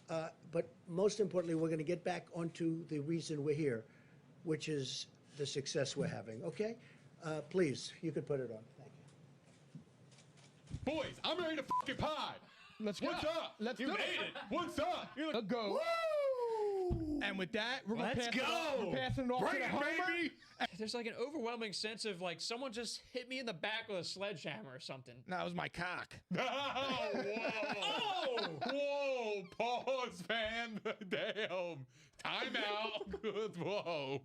But most importantly, we're going to get back onto the reason we're here, which is the success we're having. Okay? Please, you could put it on. Thank you. Boys, I'm ready to fucking pod. Let's go. What's up? Let's you do made it. What's up? Let's go. Woo! And with that, we're gonna Let's pass it off. go. We're passing it off Bring to the it, homer. baby. There's like an overwhelming sense of like someone just hit me in the back with a sledgehammer or something. That was my cock. Oh, whoa. Whoa, pause, man. Damn. Time out. Good. Whoa.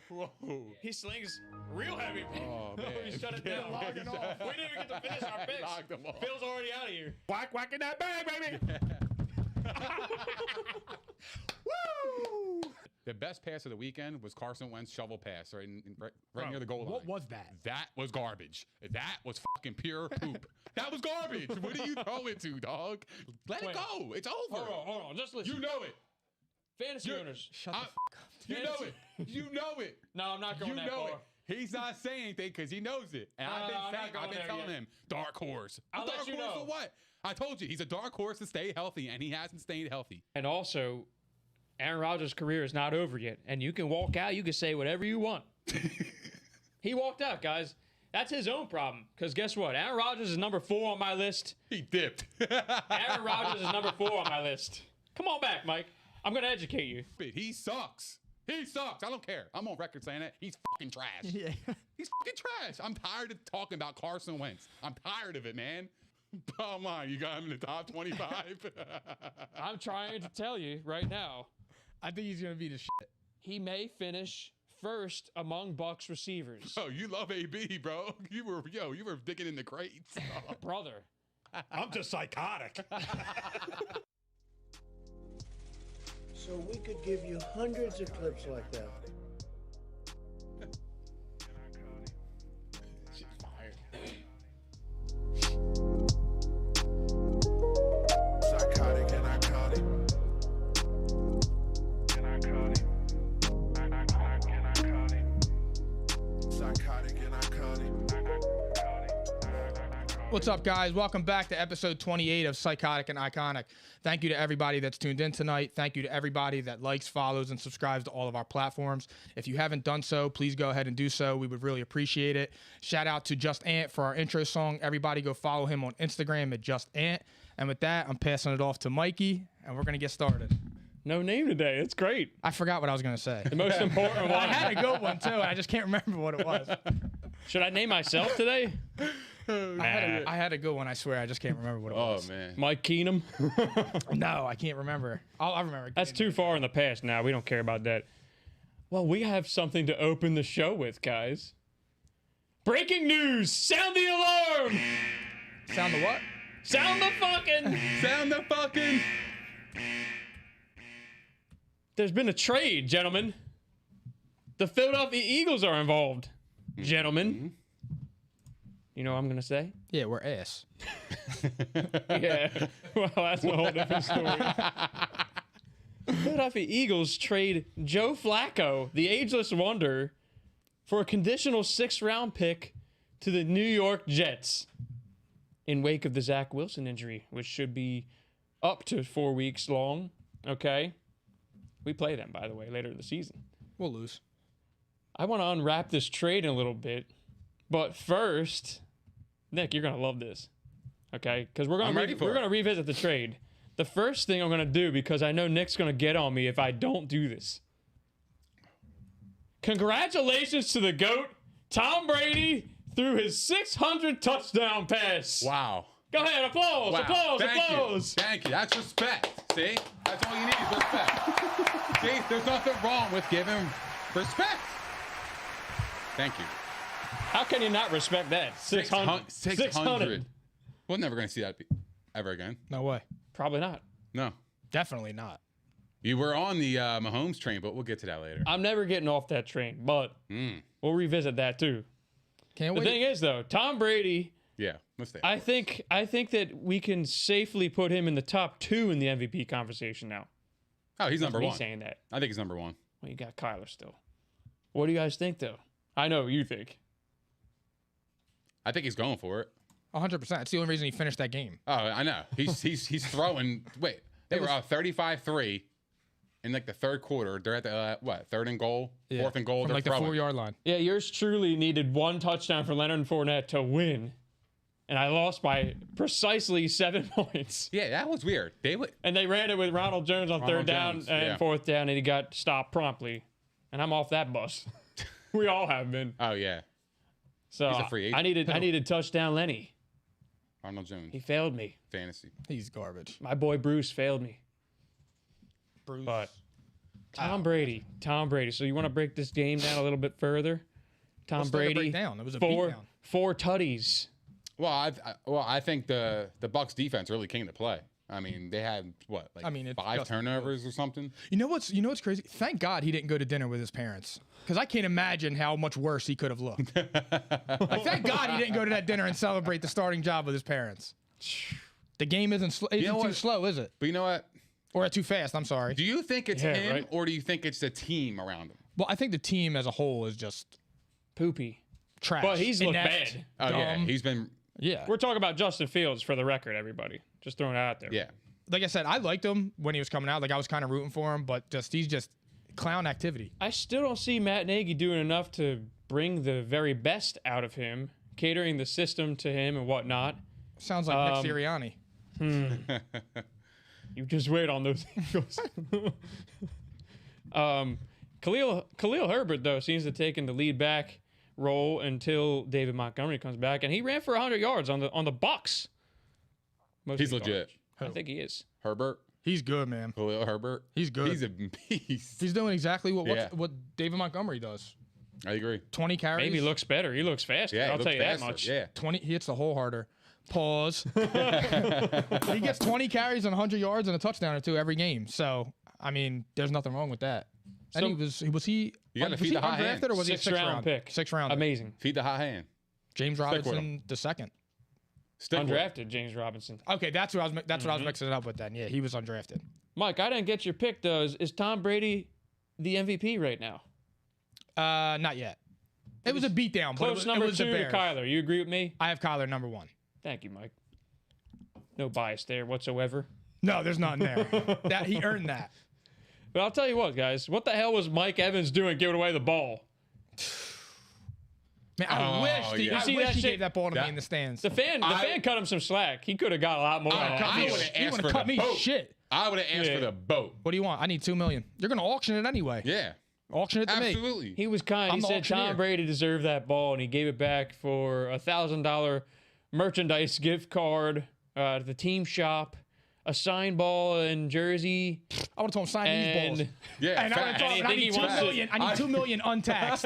Whoa. He slings real heavy. Oh, man. We shut it Yeah, down. lock it off. We didn't even get to finish our picks. Locked them off. Phil's already out of here. Whack, whack in that bag, baby. Woo! The best pass of the weekend was Carson Wentz shovel pass right near the goal line. What was that? That was garbage. That was fucking pure poop. That was garbage. What do you throw it to, dog? Let Wait. it go. It's over. Hold on. Just listen. You know it. Fantasy owners. Shut the I- f up. You know it. You know it. No, I'm not going You that know far. it. He's not saying anything because he knows it. And I'm not I've going been there telling yet. him, dark horse. I'll let Dark you horse know. for what? I told you, he's a dark horse to stay healthy, and he hasn't stayed healthy. And also, Aaron Rodgers' career is not over yet. And you can walk out. You can say whatever you want. He walked out, guys. That's his own problem. Because guess what? Aaron Rodgers is number 4 on my list. He dipped. Aaron Rodgers is number 4 on my list. Come on back, Mike. I'm going to educate you. He sucks. He sucks. I don't care. I'm on record saying it. He's fucking trash. Yeah. He's fucking trash. I'm tired of talking about Carson Wentz. I'm tired of it, man. Bottom line, you got him in the top 25. I'm trying to tell you right now. I think he's gonna be the shit. He may finish first among Bucs receivers. Oh, you love AB, bro. You were digging in the crates. Brother. I'm just psychotic. So we could give you hundreds of clips like that. Shit's fire. Psychotic and iconic. Psychotic and iconic. What's up, guys? Welcome back to episode 28 of Psychotic and Iconic. Thank you to everybody that's tuned in tonight. Thank you to everybody that likes, follows, and subscribes to all of our platforms. If you haven't done so, please go ahead and do so. We would really appreciate it. Shout out to Just Ant for our intro song. Everybody go follow him on Instagram at Just Ant. And with that, I'm passing it off to Mikey, and we're going to get started. No name today. It's great. I forgot what I was going to say. The most important I one. had a good one, too. I just can't remember what it was. Should I name myself today? I had a good one, I swear. I just can't remember what it Oh, was. man. Mike Keenum. No, I can't remember. I'll remember. That's too far in the past now. We don't care about that. Well, we have something to open the show with, guys. Breaking news! Sound the alarm! Sound the what? Sound the fucking... Sound the fucking... There's been a trade, gentlemen. The Philadelphia Eagles are involved, gentlemen. You know what I'm going to say? Yeah, we're ass. Yeah. Well, that's a whole different story. Philadelphia Eagles trade Joe Flacco, the ageless wonder, for a conditional 6th-round pick to the New York Jets in wake of the Zach Wilson injury, which should be up to 4 weeks long. Okay? We play them, by the way, later in the season. We'll lose. I want to unwrap this trade in a little bit, but first, Nick, you're gonna love this, okay? Because we're gonna revisit the trade. The first thing I'm gonna do, because I know Nick's gonna get on me if I don't do this. Congratulations to the GOAT, Tom Brady, threw his 600 touchdown pass. Wow. Go ahead, applause, Wow. applause, Thank applause. You. Thank you. That's respect. See? That's all you need is respect. See? There's nothing wrong with giving respect. Thank you. How can you not respect that? 600. 600. We're never going to see that ever again. No way. Probably not. No. Definitely not. You were on the Mahomes train, but we'll get to that later. I'm never getting off that train, but we'll revisit that too. Can't The wait. thing is, though, Tom Brady, Yeah. Let's stay. I think that we can safely put him in the top 2 in the MVP conversation now. Oh, he's number Me one. saying that. I think he's number one. Well, you got Kyler still. What do you guys think, though? I know what you think. I think he's going for it. 100%. It's the only reason he finished that game. Oh, I know. He's throwing. Wait, They were up 35-3 in like the third quarter. They're at the third and goal, fourth and goal. From They're like the throwing. 4-yard line. Yeah, yours truly needed one touchdown for Leonard Fournette to win. And I lost by precisely 7 points. Yeah, that was weird. They would. And they ran it with Ronald Jones on Ronald third down Jones, and yeah. fourth down, and he got stopped promptly. And I'm off that bus. We all have been. Oh yeah, So He's a free agent. I needed touchdown Lenny. Arnold Jones. He failed me. Fantasy. He's garbage. My boy Bruce failed me. Bruce. But Tom Brady. So you want to break this game down a little bit further? Tom What's there to Brady. break down? It was a four beatdown. tutties. Well, I think the Bucs defense really came to play. I mean, they had what, like It's 5 just- turnovers or something. You know what's crazy? Thank God he didn't go to dinner with his parents, because I can't imagine how much worse he could have looked. Like, thank God he didn't go to that dinner and celebrate the starting job with his parents. The game isn't know too what? slow, is it? But you know what? Or too fast? I'm sorry. Do you think it's Yeah, him right. or do you think it's the team around him? Well, I think the team as a whole is just Poopy. trash. But he's looked inept, bad. Oh yeah, dumb. he's been. Yeah. We're talking about Justin Fields for the record, everybody. Just throwing it out there. Yeah. Like I said, I liked him when he was coming out. Like, I was kind of rooting for him, but he's just clown activity. I still don't see Matt Nagy doing enough to bring the very best out of him, catering the system to him and whatnot. Sounds like Nick Sirianni. You just wait on those Eagles. Khalil Herbert, though, seems to have taken the lead back role until David Montgomery comes back, and he ran for 100 yards on the Bucks. He's legit. I think he is. Herbert. He's good, man. Khalil Herbert. He's good. He's a beast. He's doing exactly Yeah. what David Montgomery does. I agree. 20 carries. Maybe looks better. He looks faster. Yeah, he I'll looks tell you faster. that much. Yeah. 20. He hits the hole harder. Pause. He gets 20 carries and 100 yards and a touchdown or two every game. So, I mean, there's nothing wrong with that. And was he You gotta was feed he the hot hand. undrafted or was he a 6th sixth round pick. 6th round. Amazing. Feed the hot hand. James with Robinson the second. Stick with him. Undrafted James Robinson. Okay, that's what I was mixing it up with then. Yeah, he was undrafted. Mike, I didn't get your pick, though. Is Tom Brady the MVP right now? Not yet. It was a beatdown, but Close it number was 2 the to Bears. Kyler. You agree with me? I have Kyler number 1. Thank you, Mike. No bias there whatsoever. No, there's nothing there. That he earned that. But I'll tell you what, guys. What the hell was Mike Evans doing giving away the ball? Man, I wish yeah. I see wish that he shit? gave that ball to That- me in the stands. The fan cut him some slack. He could have got a lot more. on that I deal. would've He asked wouldn't for cut the me boat. shit. I would have asked Yeah. for the boat. What do you want? I need $2 million. You're gonna auction it anyway. Yeah. Auction it to me. Absolutely. He was kind. I'm He the said auctioneer. Tom Brady deserved that ball, and he gave it back for a $1,000 merchandise gift card to the team shop, a signed ball and jersey, I would have told him sign these balls. and Yeah. And I would have facts. told him I Anything need he $2 wants to- million. I need $2 million untaxed.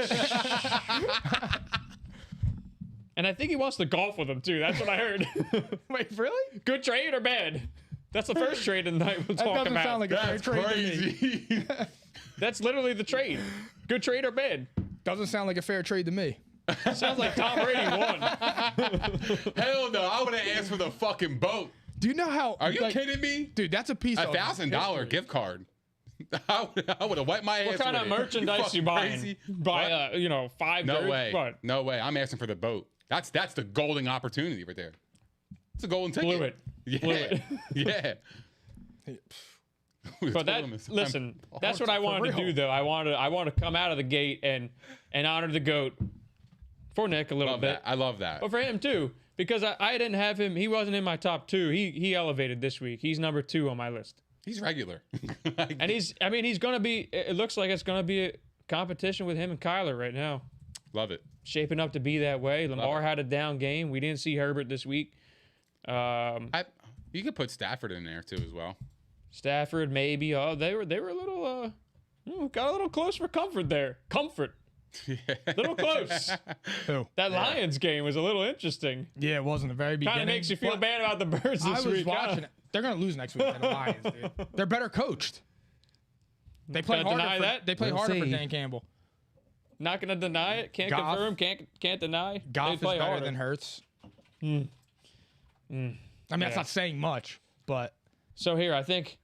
and I think he wants to golf with him too. That's what I heard. Wait, really? Good trade or bad? That's the first trade of the night we'll That talk doesn't about. sound like a fair That's trade to me. crazy. That's literally the trade. Good trade or bad? Doesn't sound like a fair trade to me. Sounds like Tom Brady won. Hell no. I would have asked for the fucking boat. Do you know how? Are you like, kidding me? dude? That's a piece of $1,000 history. gift card. I would have wiped my ass. What kind with of it. merchandise fucking you buying? crazy? Buy What? 5 No jerseys? way. What? No way. I'm asking for the boat. That's the golden opportunity right there. It's a golden ticket. Blew it. Yeah. Blew it. Yeah. But listen, that's what I wanted to do though. I want to come out of the gate and honor the GOAT for Nick a little Love bit. that. I love that. But for him too, because I didn't have him. He wasn't in my top 2. He elevated this week. He's number 2 on my list. He's regular. And he's gonna be. It looks like it's gonna be a competition with him and Kyler right now. Love it. Shaping up to be that way. Lamar had a down game. We didn't see Herbert this week. You could put Stafford in there too as well. Stafford maybe. Oh, they were a little got a little close for comfort there. Comfort. Little close. Who? That Lions game was a little interesting. Yeah, it wasn't the very beginning. Kind of makes you feel but bad about the Birds this I was week. watching it. They're gonna lose next week to the Lions, dude. They're better coached. They play Gonna harder. deny that? They play We'll harder for see. Dan Campbell. Not gonna deny it. Can't Goff. confirm. Can't deny. Goff They is play better harder. than Hurts. I mean, that's Yeah. not saying much, but So here, I think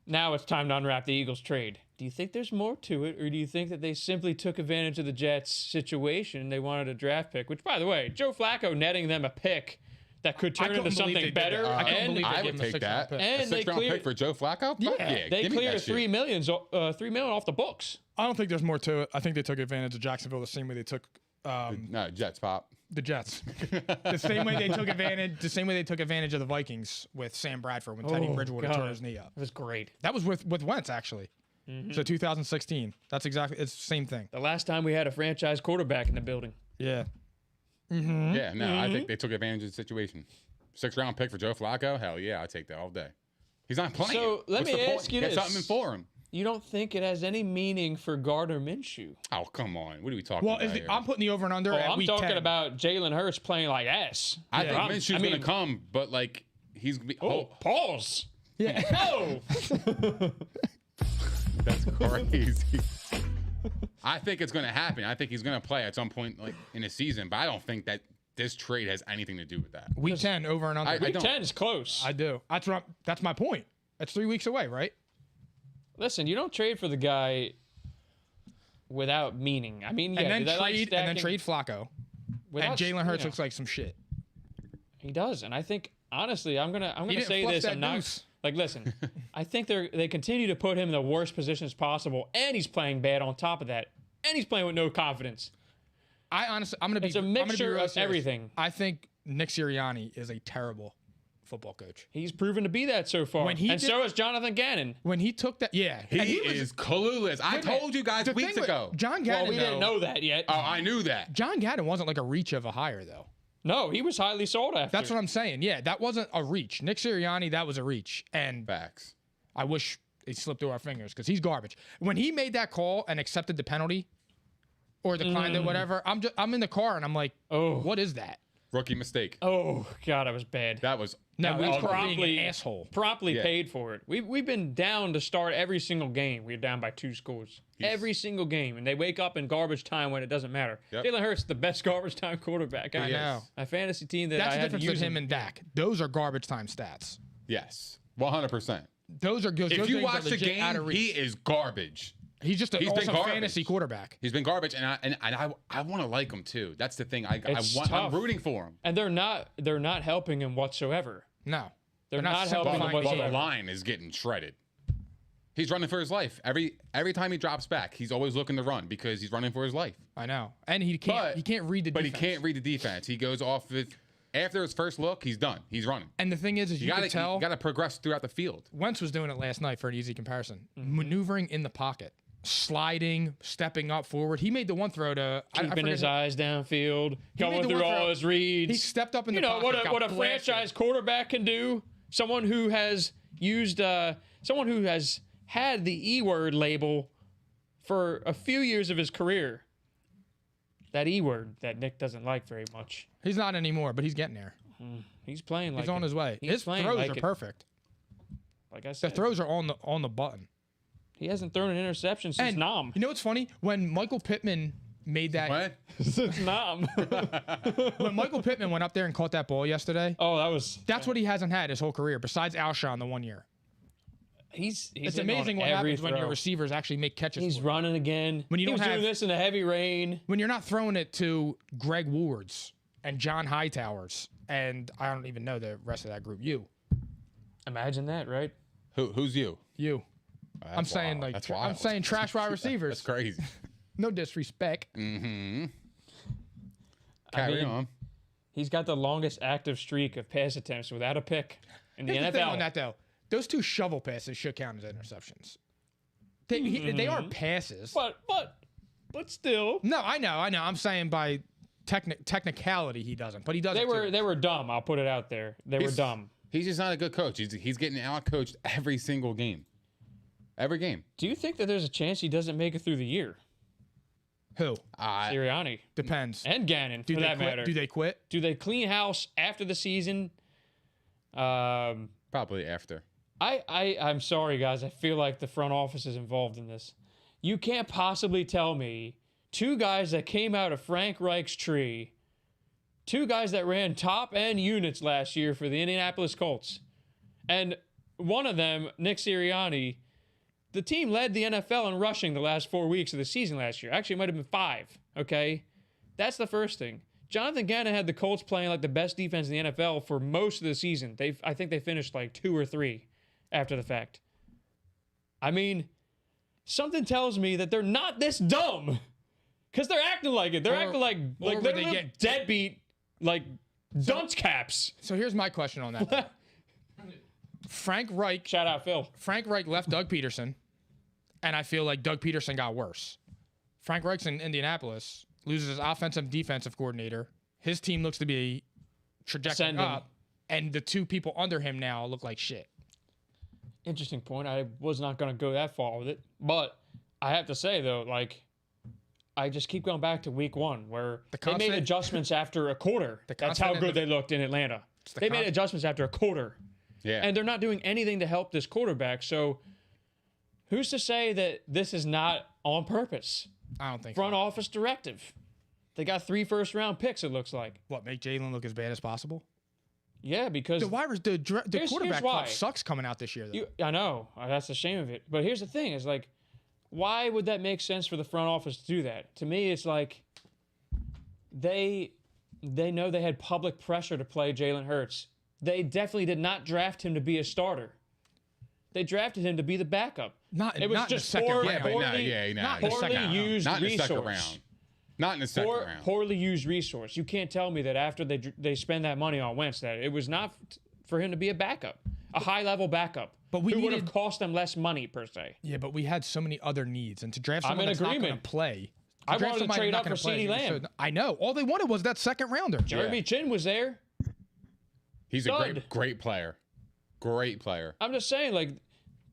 now it's time to unwrap the Eagles trade. Do you think there's more to it, or do you think that they simply took advantage of the Jets' situation? They wanted a draft pick, which, by the way, Joe Flacco netting them a pick that could turn into couldn't believe they something did that. better. I couldn't And believe they I gave would him a take six-round that. pick. A And they 6th-round clear- pick for Joe Flacco? Fuck yeah. they give me cleared that shit. $3 million off the books. I don't think there's more to it. I think they took advantage of Jacksonville the same way they took No, Jets pop. the Jets. The same way they took advantage of the Vikings with Sam Bradford when Teddy Oh, Bridgewater God. tore his knee up. It was great. That was with Wentz actually. So 2016. It's the same thing. The last time we had a franchise quarterback in the building. Yeah. Yeah, no, I think they took advantage of the situation. 6th-round pick for Joe Flacco? Hell yeah, I'd take that all day. He's not playing. So, let What's me the point? ask you Get this. something for him. You don't think it has any meaning for Gardner Minshew? Oh, come on. What are we talking Well, about here? I'm putting the over and under Oh, at I'm week talking 10. about Jalen Hurts playing like ass. I think Yeah. Minshew's I going mean- to come, but, like, he's going to be... Oh, pause. Yeah. Oh, That's crazy. I think it's going to happen. I think he's going to play at some point like in the season, but I don't think that this trade has anything to do with that. Week 10 over and under. I Week don't- 10 is close. I do. That's my point. That's 3 weeks away, right? Listen, you don't trade for the guy without meaning. I mean, yeah, and then do they like trade stacking Flacco. without- And Jalen Hurts yeah. looks like some shit. He does, and I think honestly, I'm gonna didn't say fluff this. that I'm not deuce. like listen. I think they continue to put him in the worst positions possible, and he's playing bad on top of that, and he's playing with no confidence. I'm gonna be. It's a I'm gonna be mixture real of serious. everything. I think Nick Sirianni is a terrible football coach. He's proven to be that so far, When he and did- so is Jonathan Gannon. When he took that, He, and was- is clueless. I Wait a minute. told you guys The weeks thing with ago. John Well, Gannon. we didn't though- know that yet. Oh, I knew that. John Gannon wasn't like a reach of a hire though. No, he was highly sought after. That's what I'm saying. Yeah, that wasn't a reach. Nick Sirianni, that was a reach, and Facts. I wish it slipped through our fingers because he's garbage. When he made that call and accepted the penalty or declined it, whatever, I'm in the car and I'm like, Oh. what is that? Rookie mistake. Oh God, that was bad. That was No, And that's we called being promptly an asshole. Promptly Yeah. paid for it. We've been down to start every single game. We're down by 2 scores every single game, and they wake up in garbage time when it doesn't matter. Yep. Jalen Hurts, the best garbage time quarterback. I He is. know. My fantasy team that That's I the had to difference use with him and Dak. Those are garbage time stats. Yes. 100%. Those are good. If you watch the game, he is garbage. he's just an he's been awesome garbage. fantasy quarterback. He's been garbage, and I want to like him too. That's the thing. I'm tough. rooting for him. And they're not helping him whatsoever. No, They're not helping him simplifying Well, the whatsoever. line is getting shredded. He's running for his life. Every time he drops back, he's always looking to run because he's running for his life. I know, and he can't read the But defense. he can't read the defense. He goes off with after his first look, he's done. He's running. And the thing is you can tell You got to progress throughout the field. Wentz was doing it last night for an easy comparison. Mm-hmm. Maneuvering in the pocket, sliding, stepping up forward. He made the one throw to I Keeping forget his who- eyes downfield, made going the through one all throw. his reads. He stepped up in the you know pocket. got what a blasted. franchise quarterback can do. Someone who has someone who has had the E word label for a few years of his career. That E word that Nick doesn't like very much. He's not anymore, but he's getting there. He's playing like He's on it. his way. He's His playing throws like are it. perfect. Like I The said, throws are on the button. he hasn't thrown an interception since And Nam. you know what's funny? When Michael Pittman made that, What? Since Nam. when Michael Pittman went up there and caught that ball yesterday, Oh, that was. that's what he hasn't had his whole career, besides Alshon the 1 year. He's It's hitting on amazing what every happens when your throw. receivers actually make catches. He's for you. running again. When you he don't was have- doing this in the heavy rain. When you're not throwing it to Greg Woods and John Hightowers, and I don't even know the rest of that group. Imagine that, right? Who's you? I'm That's saying wild. like That's I'm wild. saying trash wide receivers. That's crazy. No disrespect. Mm-hmm. I Carry mean, on. He's got the longest active streak of pass attempts without a pick in the Here's the thing on NFL. that though. Those 2 shovel passes should count as interceptions. They are passes. But still, No, I know. I'm saying by technicality he doesn't, but he does. they were dumb. I'll put it out there. They were dumb. He's just not a good coach. He's getting out coached every single game. Every game. Do you think that there's a chance he doesn't make it through the year? Who Sirianni depends. and Gannon, Do for they that quit? matter. Do they quit? Do they clean house after the season? Probably after. I'm sorry, guys. I feel like the front office is involved in this. You can't possibly tell me 2 guys that came out of Frank Reich's tree, 2 guys that ran top end units last year for the Indianapolis Colts, and one of them, Nick Sirianni, the team led the NFL in rushing the last 4 weeks of the season last year. Actually, it might have been 5. Okay, that's the first thing. Jonathan Gannon had the Colts playing like the best defense in the NFL for most of the season. I think they finished like 2 or 3 after the fact. I mean, something tells me that they're not this dumb because they're acting like it. They're acting like they're they get deadbeat, like dunce caps. So here's my question on that. Frank Reich Shout out Phil. Frank Reich left Doug Peterson, and I feel like Doug Peterson got worse. Frank Reich's in Indianapolis, loses his offensive defensive coordinator. His team looks to be trajectory Ascending. up, and the 2 people under him now look like shit. Interesting point. I was not going to go that far with it, but I have to say though, like, I just keep going back to week 1 where they made adjustments after a quarter. That's how good they looked in Atlanta. They made adjustments after a quarter. Yeah. And they're not doing anything to help this quarterback. So who's to say that this is not on purpose? I don't think Front so. office directive. They got 3 first-round picks, it looks like. What, make Jalen look as bad as possible? Yeah, because The quarterback why. club sucks coming out this year, though. I know. That's the shame of it. But here's the thing is like, why would that make sense for the front office to do that? To me, it's like they know they had public pressure to play Jalen Hurts. They definitely did not draft him to be a starter. They drafted him to be the backup. Not in It was the just second poor, round. poorly used Not in the second resource. round. Not in the second round. Poorly used resource. You can't tell me that after they spend that money on Wentz that it was not for him to be a backup, a high-level backup. But we who would have needed- cost them less money per se. Yeah, but we had so many other needs, and to draft someone in that's not going to agreement. play. I draft wanted to somebody trade not up gonna for play CeeDee is Lamb. I know. All they wanted was that second rounder. Jeremy Chin was there. He's a Stud. great player. Great player. I'm just saying, like,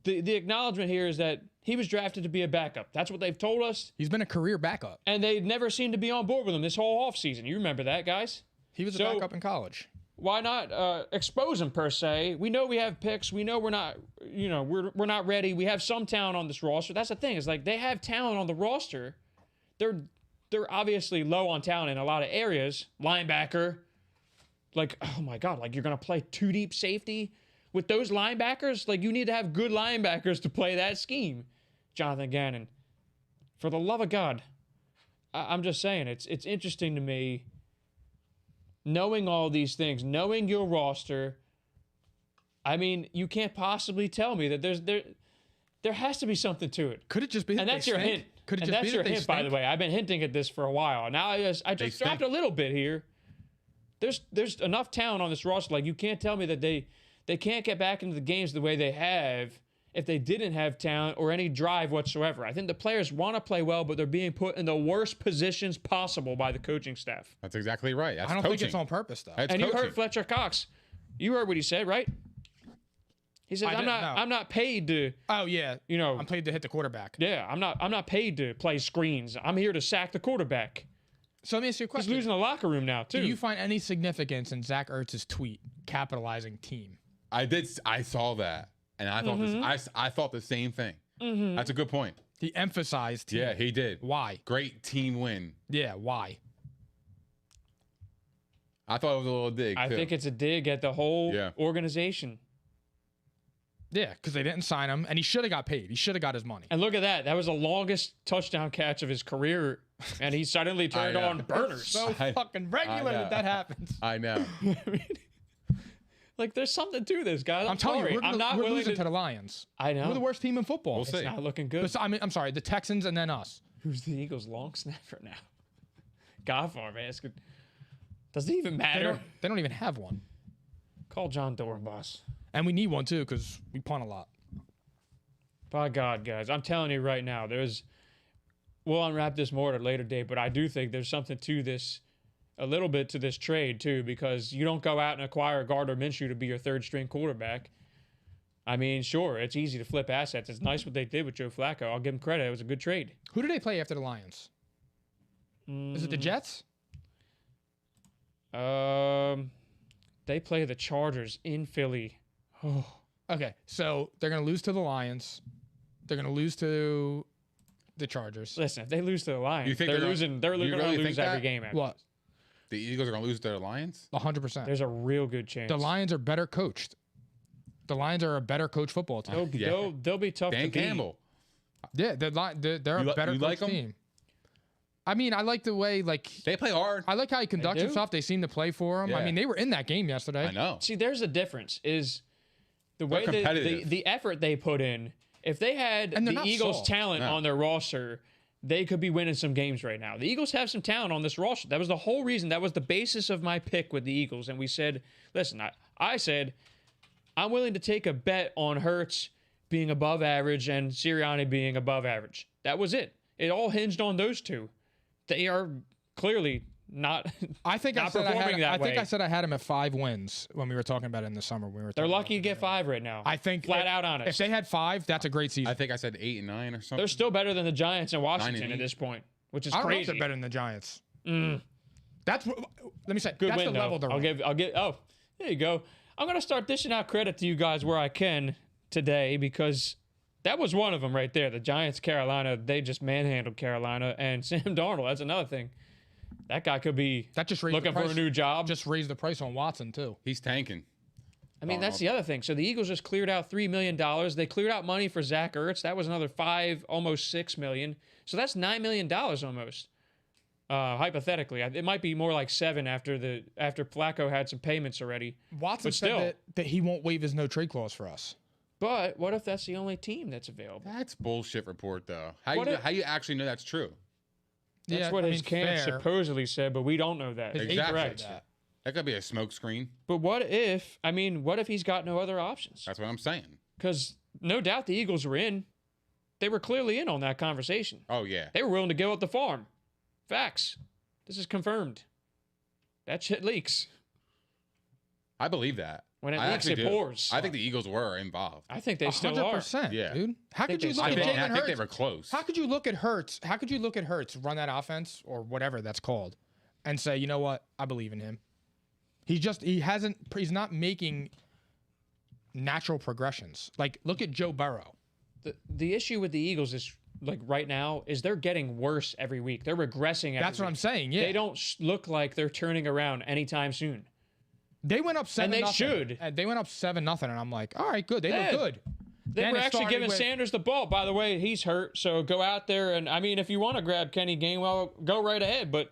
the acknowledgement here is that he was drafted to be a backup. That's what they've told us, He's been a career backup. and they never seemed to be on board with him this whole offseason. You remember that, guys? He was a So- backup in college. Why not expose him per se? We know we have picks. We know we're not, we're not ready. We have some talent on this roster. That's the thing. Is like they have talent on the roster. They're obviously low on talent in a lot of areas. Linebacker, like, oh my God, like you're gonna play 2 deep safety with those linebackers. Like you need to have good linebackers to play that scheme. Jonathan Gannon, for the love of God, I'm just saying it's interesting to me. Knowing all these things, knowing your roster, I mean, you can't possibly tell me that there has to be something to it. Could it just be that And that's they your stink? hint. Could it And just that's be your that they hint, by the stink? way. I've been hinting at this for a while. Now I just dropped stink. a little bit here. There's enough talent on this roster. Like you can't tell me that they can't get back into the games the way they have if they didn't have talent or any drive whatsoever. I think the players want to play well, but they're being put in the worst positions possible by the coaching staff. That's exactly right. That's I don't coaching. think it's on purpose, though. That's And you coaching. heard Fletcher Cox. You heard what he said, right? He says, I "I'm didn't not. know. I'm not paid to. Oh, yeah. I'm paid to hit the quarterback. Yeah, I'm not paid to play screens. I'm here to sack the quarterback." So let me ask you a He's question. losing the locker room now too. Do you find any significance in Zach Ertz's tweet capitalizing team? I saw that, and I thought I thought the same thing. That's a good point. He emphasized team. Yeah, he did. Why? Great team win. Yeah, why? I thought it was a little dig. I too. think it's a dig at the whole Yeah. organization. Yeah, because they didn't sign him, and he should have got paid. He should have got his money. And look at that. That was the longest touchdown catch of his career, and he suddenly turned know. on burners. So fucking regular know. that happens. I know. Like, there's something to this, guys. I'm telling sorry. you, I'm not we're willing losing to the Lions. I know. We're the worst team in football. We'll It's see. not looking good. I'm sorry, the Texans and then us. Who's the Eagles' long snapper now? Godfarm asking. Does it even They matter? don't even have one. Call John Doran, boss. And we need one too, because we punt a lot. By God, guys, I'm telling you right now, we'll unwrap this more at a later date, but I do think there's something to this, a little bit to this trade too, because you don't go out and acquire Gardner Minshew to be your third string quarterback. I mean, sure, it's easy to flip assets. It's nice what they did with Joe Flacco. I'll give them credit. It was a good trade. Who do they play after the Lions? Is it the Jets? They play the Chargers in Philly. Oh, Okay, so they're going to lose to the Lions. They're going to lose to the Chargers. listen, if they lose to the Lions, You think they're they're gonna- losing. They're you going really to think lose every that? game. After What? this. The Eagles are going to lose to the Lions? 100%. There's a real good chance. The Lions are better coached. The Lions are a better coached football team. They'll be tough Dan to beat. Campbell. Yeah, they're a better you like coached 'em? team. I mean, I like the way They play hard. I like how he conducts do? himself. They seem to play for him. I Yeah. mean, they were in that game yesterday. I know. See, there's a difference. Is the way that competitive. the effort they put in. If they had And they're the not Eagles' soft. talent No. on their roster, they could be winning some games right now. The Eagles have some talent on this roster. That was the whole reason. That was the basis of my pick with the Eagles. And we said, listen, I said, I'm willing to take a bet on Hurts being above average and Sirianni being above average. That was it. It all hinged on those two. They are clearly not. I think not I said performing that way. I said I had him at 5 wins when we were talking about it in the summer. They're lucky to get 5 right now. I think flat out honest. If they had 5, that's a great season. I think I said 8 and 9 or something. They're still better than the Giants and 9 Washington and at 8. this point, which is I don't know if crazy. they're better than the Giants. That's what, let me say. Good that's win, the though. level they're on. I'll get. Oh, there you go. I'm gonna start dishing out credit to you guys where I can today because that was one of them right there. The Giants, Carolina, they just manhandled Carolina, and Sam Darnold. That's another thing. That guy could be That just raised looking the for price, a new job. Just raised the price on Watson too. He's tanking. I mean, that's the other thing. So the Eagles just cleared out $3 million. They cleared out money for Zach Ertz. That was another $5, almost $6 million. So that's $9 million almost. Hypothetically, it might be more like 7 after Flacco had some payments already. Watson But still. said that he won't waive his no trade clause for us. But what if that's the only team that's available? That's bullshit report though. How What how you actually know that's true? That's Yeah, what I his mean, camp fair. supposedly said, but we don't know that. His Exactly. agent Correct. said that. That could be a smoke screen. But what if he's got no other options? That's what I'm saying. Because no doubt the Eagles were in. They were clearly in on that conversation. Oh yeah. They were willing to give up the farm. Facts. This is confirmed. That shit leaks. I believe that. When it I leaks, actually it do. pours. I think the Eagles were involved. I think they still are. 100%, Yeah. dude. How could you they look at still are. Jalen I think they Hurts? were close. How could you look at Hurts? How could you look at Hurts, run that offense or whatever that's called, and say, you know what, I believe in him. He's not making natural progressions. Like, look at Joe Burrow. The issue with the Eagles is, like, right now, is they're getting worse every week. They're regressing every That's what week. I'm saying. Yeah, They don't look like they're turning around anytime soon. They went up 7. they should. They went up 7-0, and I'm like, all right, good. They Yeah. look good. They Then were it actually started giving with- Sanders the ball. By the way, he's hurt, so go out there and I mean, if you want to grab Kenny Gainwell, go right ahead. But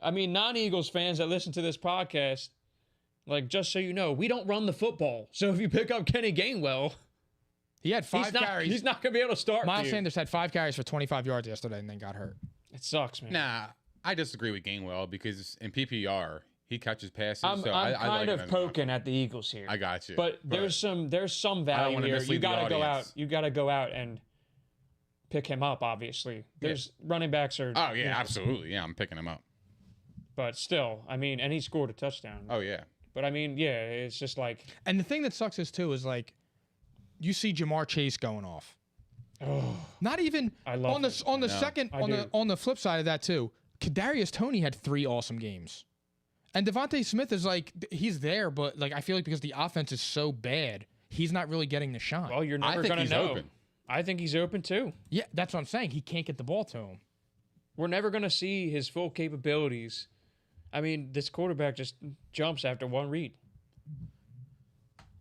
I mean, non-Eagles fans that listen to this podcast, like, just so you know, we don't run the football. So if you pick up Kenny Gainwell, He had 5 carries. he's not going to be able to start. Miles for you. Sanders had 5 carries for 25 yards yesterday, and then got hurt. It sucks, man. Nah, I disagree with Gainwell because in PPR he catches passes. I'm so kind I like of him. poking at the Eagles here. I got you. But there's some value wanna here. You mislead the gotta go out. audience. You gotta go out and pick him up. Obviously, there's running backs are. Oh yeah, absolutely. Yeah, I'm picking him up. But still, I mean, and he scored a touchdown. Oh yeah. But I mean, yeah, it's just like, And the thing that sucks is too is like, you see Jamar Chase going off. Not even I love on the him. on the No, second I on do. the on the flip side of that too. Kadarius Toney had 3 awesome games, and Devontae Smith is like he's there, but like I feel like because the offense is so bad, he's not really getting the shine. well, you're I never think gonna he's know. open. I think he's open too. Yeah, that's what I'm saying. He can't get the ball to him. We're never gonna see his full capabilities. I mean, this quarterback just jumps after one read.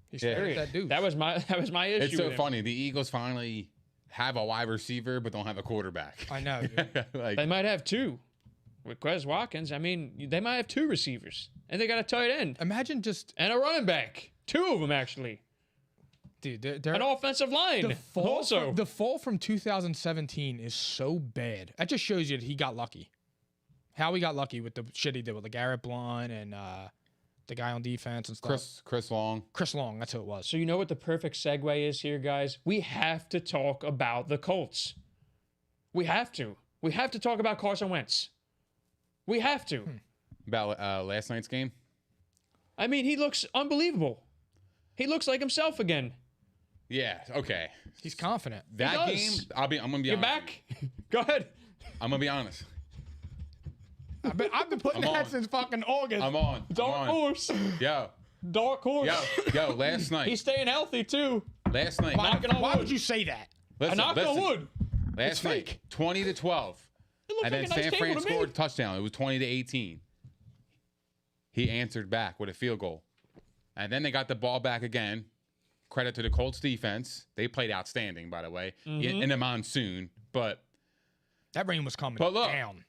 He's Yeah. staring at that dude. That was my issue. It's so with him. funny. The Eagles finally have a wide receiver, but don't have a quarterback. I know. Dude. like, They might have 2 with Quez Watkins. I mean, they might have 2 receivers, and they got a tight end Imagine just and a running back. 2 of them actually. dude. They're An offensive line. the fall from 2017 is so bad. That just shows you that he got lucky. How he got lucky with the shit he did with LeGarrette Blount and the guy on defense and stuff. Chris Long. Chris Long, that's who it was. So you know what the perfect segue is here, guys? We have to talk about the Colts. We have to. We have to talk about Carson Wentz. We have to. About last night's game. I mean, he looks unbelievable. He looks like himself again. Yeah. Okay. He's confident. That does. game. I'm gonna be You're honest. back. Go ahead. I'm gonna be honest. I've been putting I'm that on. since fucking August. I'm on. Dark I'm on. horse. Yo. Dark horse. Yo. Last night. He's staying healthy too. Last night. Knocking on Why wood. would you say that? Listen, I knocked on listen. wood. Last night, fake. 20-12. It looks And then like a nice San table Fran to me. scored a touchdown. It was 20-18. He answered back with a field goal. And then they got the ball back again. Credit to the Colts defense. They played outstanding, by the way, Mm-hmm. in the monsoon. But That rain was coming look, down.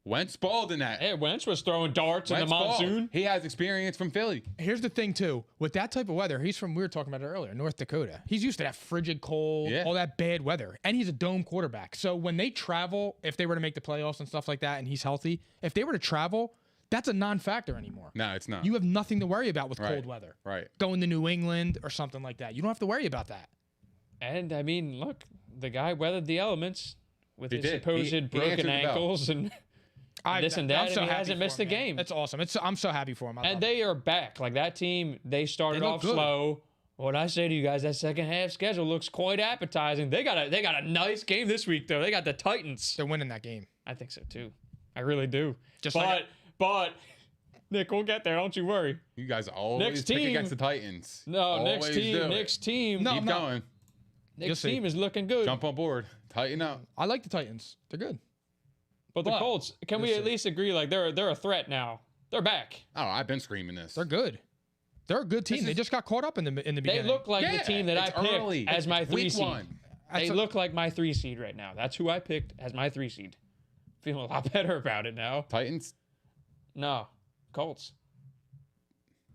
Wentz balled in that. Hey, Wentz was throwing darts in the Wentz balled. monsoon. He has experience from Philly. Here's the thing, too. With that type of weather, we were talking about it earlier, North Dakota. He's used to that frigid cold, Yeah. all that bad weather. And he's a dome quarterback. So when they travel, if they were to make the playoffs and stuff like that, and he's healthy, if they were to travel, that's a non-factor anymore. No, it's not. You have nothing to worry about with Right. cold weather. Right. Going to New England or something like that. You don't have to worry about that. And I mean, look, the guy weathered the elements with He his did. supposed He answered broken the bell. ankles and this and that, and he hasn't missed a game. That's awesome. I'm so happy for him. I love And it. they are back. Like that team, they started They look off good. slow. What I say to you guys, that second half schedule looks quite appetizing. They got a nice game this week though. They got the Titans. They're winning that game. I think so too. I really do. Just but like- but Nick, we'll get there. Don't you worry. You guys always Next pick team- against the Titans. No, Always next do team. it. Next team. No, Keep I'm not. going. You'll Next see. team is looking good. Jump on board. Tighten up. I like the Titans. They're good. But the But- Colts, can we You'll at see. least agree like they're a threat now? They're back. Oh, I've been screaming this. They're good. They're a good team. They just got caught up in the They beginning. look like Yeah, the team that I it's picked early. as my It's 3 week seed. 1. They That's a- look like my 3 seed right now. That's who I picked as my 3 seed. Feeling a lot better about it now. Titans, No, Colts.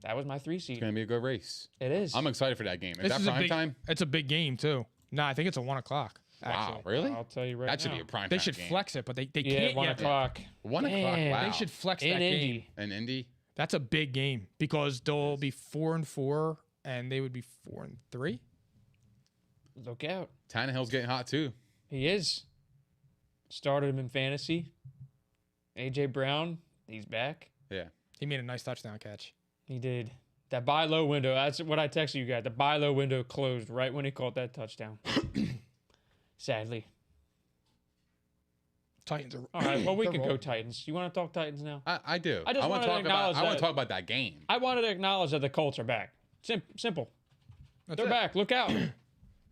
That was my 3 seed. it's going to be a good race. It is. I'm excited for that game. Is This that is a prime big, time? It's a big game too. No, I think it's a 1 o'clock. Actually. Wow, really? I'll tell you right That should now. be a prime They time should game. flex it, but they Yeah, can't 1 yet. o'clock. 1 o'clock, Damn. wow. They should flex In that Indy. game. And Indy? That's a big game because they'll be 4-4 and they would be 4-3. Look out. Tannehill's getting hot too. He is. Started him in fantasy. A.J. Brown, he's back. Yeah. He made a nice touchdown catch. He did. That buy low window, that's what I texted you guys. The buy low window closed right when he caught that touchdown. Sadly. Titans are All right, well, we they're can go rolling. Titans. You want to talk Titans now? I do. I just want wanted to acknowledge I want that- to talk about that game. I wanted to acknowledge that the Colts are back. Simple. That's They're it. back. Look out.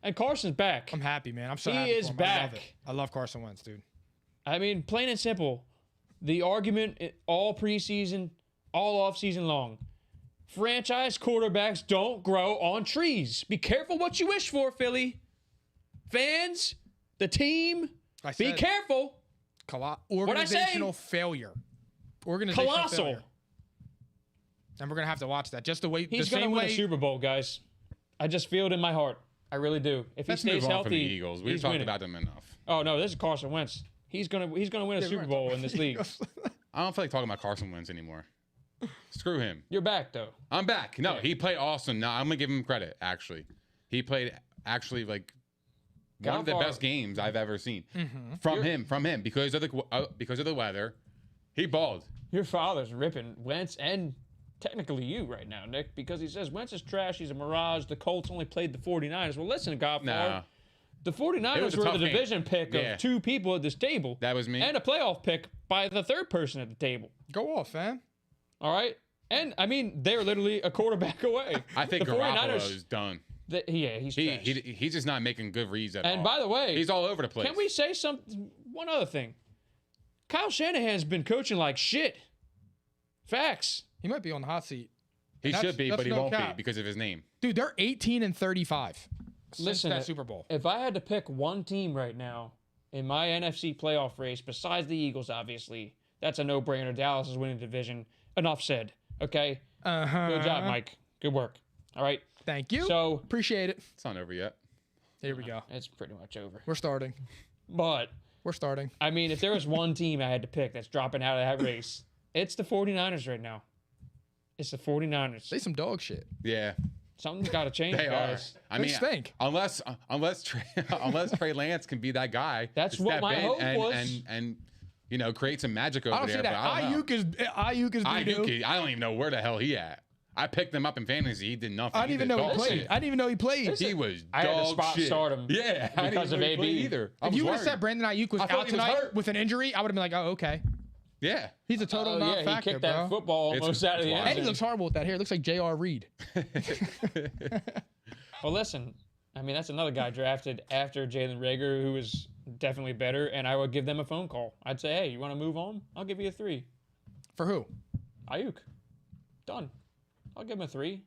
And Carson's back. I'm happy, man. I'm so He happy is for him. I love back. it. I love Carson Wentz, dude. I mean, plain and simple. The argument all preseason, all offseason long. Franchise quarterbacks don't grow on trees. Be careful what you wish for, Philly. Fans, the team, I be said careful. organizational failure. Organizational Colossal. failure. And we're gonna have to watch that. Just the way He's the going to same win a way. Super Bowl, guys. I just feel it in my heart. I really do. If Let's he stays move on healthy, from the Eagles. We've he's talked winning. about them enough. Oh no, this is Carson Wentz. He's gonna win a Super Bowl in this league. I don't feel like talking about Carson Wentz anymore. Screw him. You're back though. I'm back. No, he played awesome. No, I'm gonna give him credit. Actually, he played like one of the How far- best games I've ever seen Mm-hmm. from him because of the weather. He balled. Your father's ripping Wentz and technically you right now, Nick, because he says Wentz is trash. He's a mirage. The Colts only played the 49ers. Well, listen, Godfather. Nah, The It 49ers was a were the tough game. division pick Yeah. of 2 people at this table. that was me. And a playoff pick by the 3rd person at the table. Go off, fam. All right? And, I mean, they're literally a quarterback away. I think the Garoppolo is done. He's trash. He's just not making good reads at all. And by the way, he's all over the place. can we say something? One other thing. Kyle Shanahan's been coaching like shit. Facts. He might be on the hot seat. He That's- should be, that's but he no won't cap. be because of his name. Dude, they're 18-35 since Listen, that Super Bowl. If I had to pick one team right now in my NFC playoff race, besides the Eagles, obviously, that's a no-brainer. Dallas is winning the division. Enough said. Okay. Uh-huh. Good job, Mike. Good work. All right. Thank you. So Appreciate it. It's not over yet. Here we go. it's pretty much over. We're starting. But We're starting. I mean, if there was one team I had to pick that's dropping out of that race, it's the 49ers right now. It's the 49ers. Say some dog shit. Yeah, Something's got to change, they guys. are. I They mean, stink. unless Trey Lance can be that guy. That's to what step my in hope and, was. And create some magic over I don't there. see that. But I don't know. Ayuk is doo-doo. I don't even know where the hell he at. I picked him up in fantasy. He did nothing. I didn't even know he dog played. shit. I didn't even know he played. He was I had to dog spot shit. start him Yeah, I didn't because even of know he AB. played either. I If was you would have worried. said Brandon Ayuk was I thought out he was tonight hurt. with an injury, I would have been like, oh, okay. Yeah, He's a total Oh, yeah, he non-factor, kicked bro. that football It's- almost out of the it's end And he zone. looks horrible with that hair. It looks like J.R. Reed. Well, listen, I mean, that's another guy drafted after Jalen Rager, who was definitely better, and I would give them a phone call. I'd say, hey, you want to move on? I'll give you a 3. For who? Ayuk. Done. I'll give him a 3.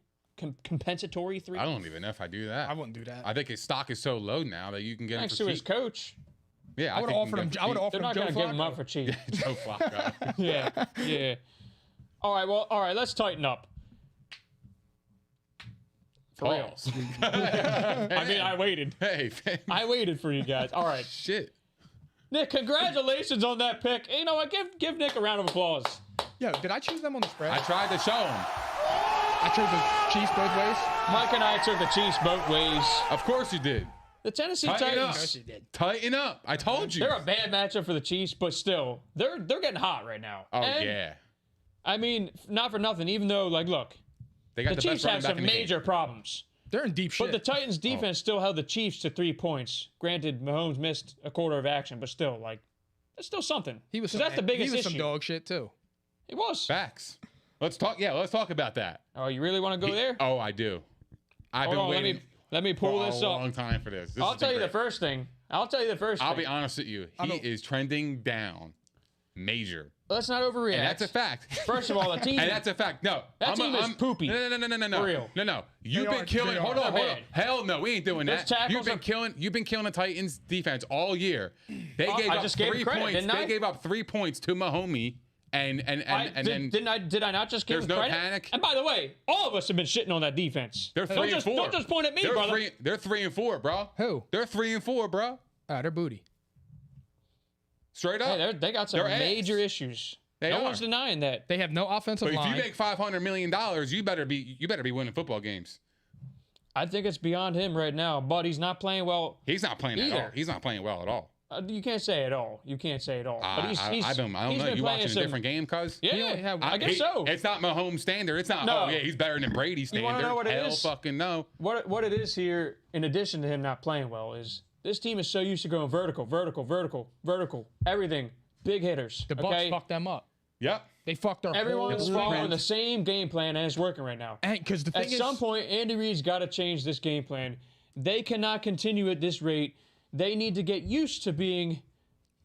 Compensatory 3. I don't even know if I do that. I wouldn't do that. I think his stock is so low now that you can get him Thanks for to his cheap. coach. Yeah, I would have offered him. I would have They're offered him not Joe going to give him Flacco. up for cheap. Joe Flacco. Yeah. All right, let's tighten up. For real. Pause. I mean, I waited. Hey, man. I waited for you guys. All right. Shit. Nick, congratulations on that pick. You know what? Give Nick a round of applause. Yo, did I choose them on the spread? I tried to show him. I chose the Chiefs both ways. Mike and I took the Chiefs both ways. Of course you did. The Tennessee Tighten up. Titans, Tighten up. I told you. they're a bad matchup for the Chiefs, but still, they're getting hot right now. Oh, And, yeah. I mean, not for nothing, even though, like, look, They got the the Chiefs best running have back some in the game. major problems. They're in deep shit. But the Titans defense still held the Chiefs to 3 points. Granted, Mahomes missed a quarter of action, but still, like, that's still something. he was. 'Cause Some, that's the biggest he was issue. some dog shit too. It was. Facts. Let's talk. Yeah, let's talk about that. Oh, you really want to go there? Oh, I do. I've Hold been on, waiting let me pull for this a up. long time for this. I'll tell you the first thing. I'll be honest with you. He know. is trending down, major, Let's not overreact. and that's a fact. First of all, the team. And that's a fact. No, That team is poopy. No. For real. No. You've been are. killing. They Hold are. on. They're bad. Hell no, we ain't doing Those that. tackles You've been killing the Titans defense all year. They gave I up just gave 3 credit, points. didn't I? They gave up 3 points to Mahomie, and then did I not just give there's him no credit? panic. And by the way, all of us have been shitting on that defense. they're 3 and 4. Don't just point at me, brother. They're 3 and 4, bro. Who? They're 3 and 4, bro. They're booty. Straight up. Hey, they got some They're ass. major issues. They no are. one's denying that. They have no offensive But if line. you make $500 million, you better be winning football games. I think it's beyond him right now, but he's not playing well. He's not playing at Either. all. He's not playing well at all. You can't say it all. You can't say it all. But I don't he's know. been You playing watching a some- different game, cuz? Yeah, only had- I guess so. It's not Mahomes standard. It's not. No. Oh yeah, he's better than Brady standard. wanna know what it Hell is? fucking no. What it is here, in addition to him not playing well, is this team is so used to going vertical, everything, big hitters. the Bucks okay? fucked them up. Yep. They fucked their Everyone's whole following the same game plan and it's working right now. because the thing At is, some point, Andy Reid's got to change this game plan. They cannot continue at this rate. They need to get used to being,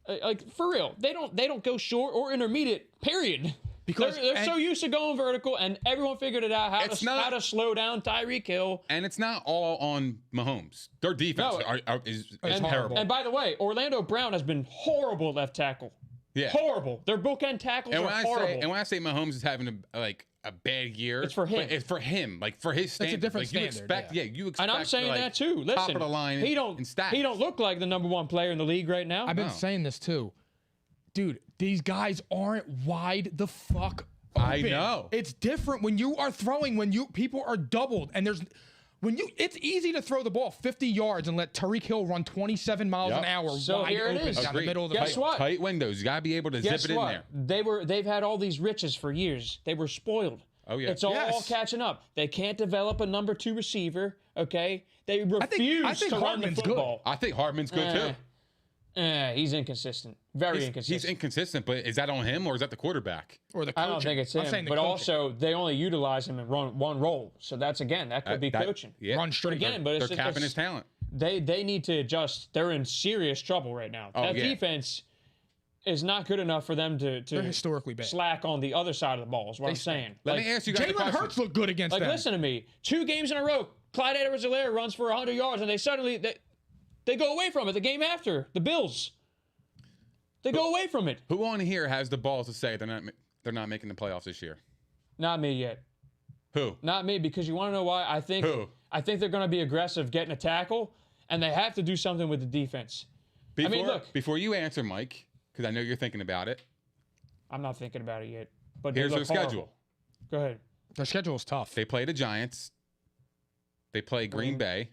like, for real. They don't go short or intermediate. Period. Because- they're so and- used to going vertical, and everyone figured it out how It's to not- slow down Tyreek Hill. And it's not all on Mahomes. Their defense No. is And- terrible. And by the way, Orlando Brown has been horrible left tackle. Yeah. Horrible. Their bookend tackles And are when I horrible. say Mahomes is having a bad year, It's for him. but it's for him, like for his standard. different like, standard, you expect. And I'm saying like, that too. Listen, top of the line. he in don't stats. look like the number 1 player in the league right now. I've been No. saying this too, dude. These guys aren't wide the fuck open. I know. It's different when you are throwing when people are doubled and there's. It's easy to throw the ball 50 yards and let Tyreek Hill run 27 miles Yep. an hour So wide here it open is. down the Agreed. middle of the Guess field. what? Tight windows. You gotta be able to Guess zip it what? in there. They've had all these riches for years. They were spoiled. Oh, yeah. It's all Yes. catching up. They can't develop a number 2 receiver. Okay, they refuse I think to run the Hartman's good. football. I think Hardman's good too. He's inconsistent. Very He's inconsistent. inconsistent, but is that on him or is that the quarterback? Or the I coaching. don't think it's I'm him. saying the But coaching. also, they only utilize him in one role. So that could be That- coaching. Yeah. Run straight. Again, but They're capping it's his talent. they need to adjust. They're in serious trouble right now. Oh, that yeah. defense is not good enough for them to They're historically bad. slack on the other side of the ball. Is what I'm saying. Let Like, me ask you guys a Jalen question. Hurts looked good against Like, them. listen to me. 2 games in a row, Clyde Edwards-Helaire runs for 100 yards, and they suddenly they go away from it. The game after the Bills, they go away from it. Who on here has the balls to say they're not making the playoffs this year? Not me yet. Who? Not me, because you want to know why? I think Who? they're going to be aggressive getting a tackle, and they have to do something with the defense. Look. Before you answer, Mike, because I know you're thinking about it. I'm not thinking about it yet. But they Here's their look horrible. schedule. Go ahead. Their schedule is tough. They play the Giants. They play Green Bay,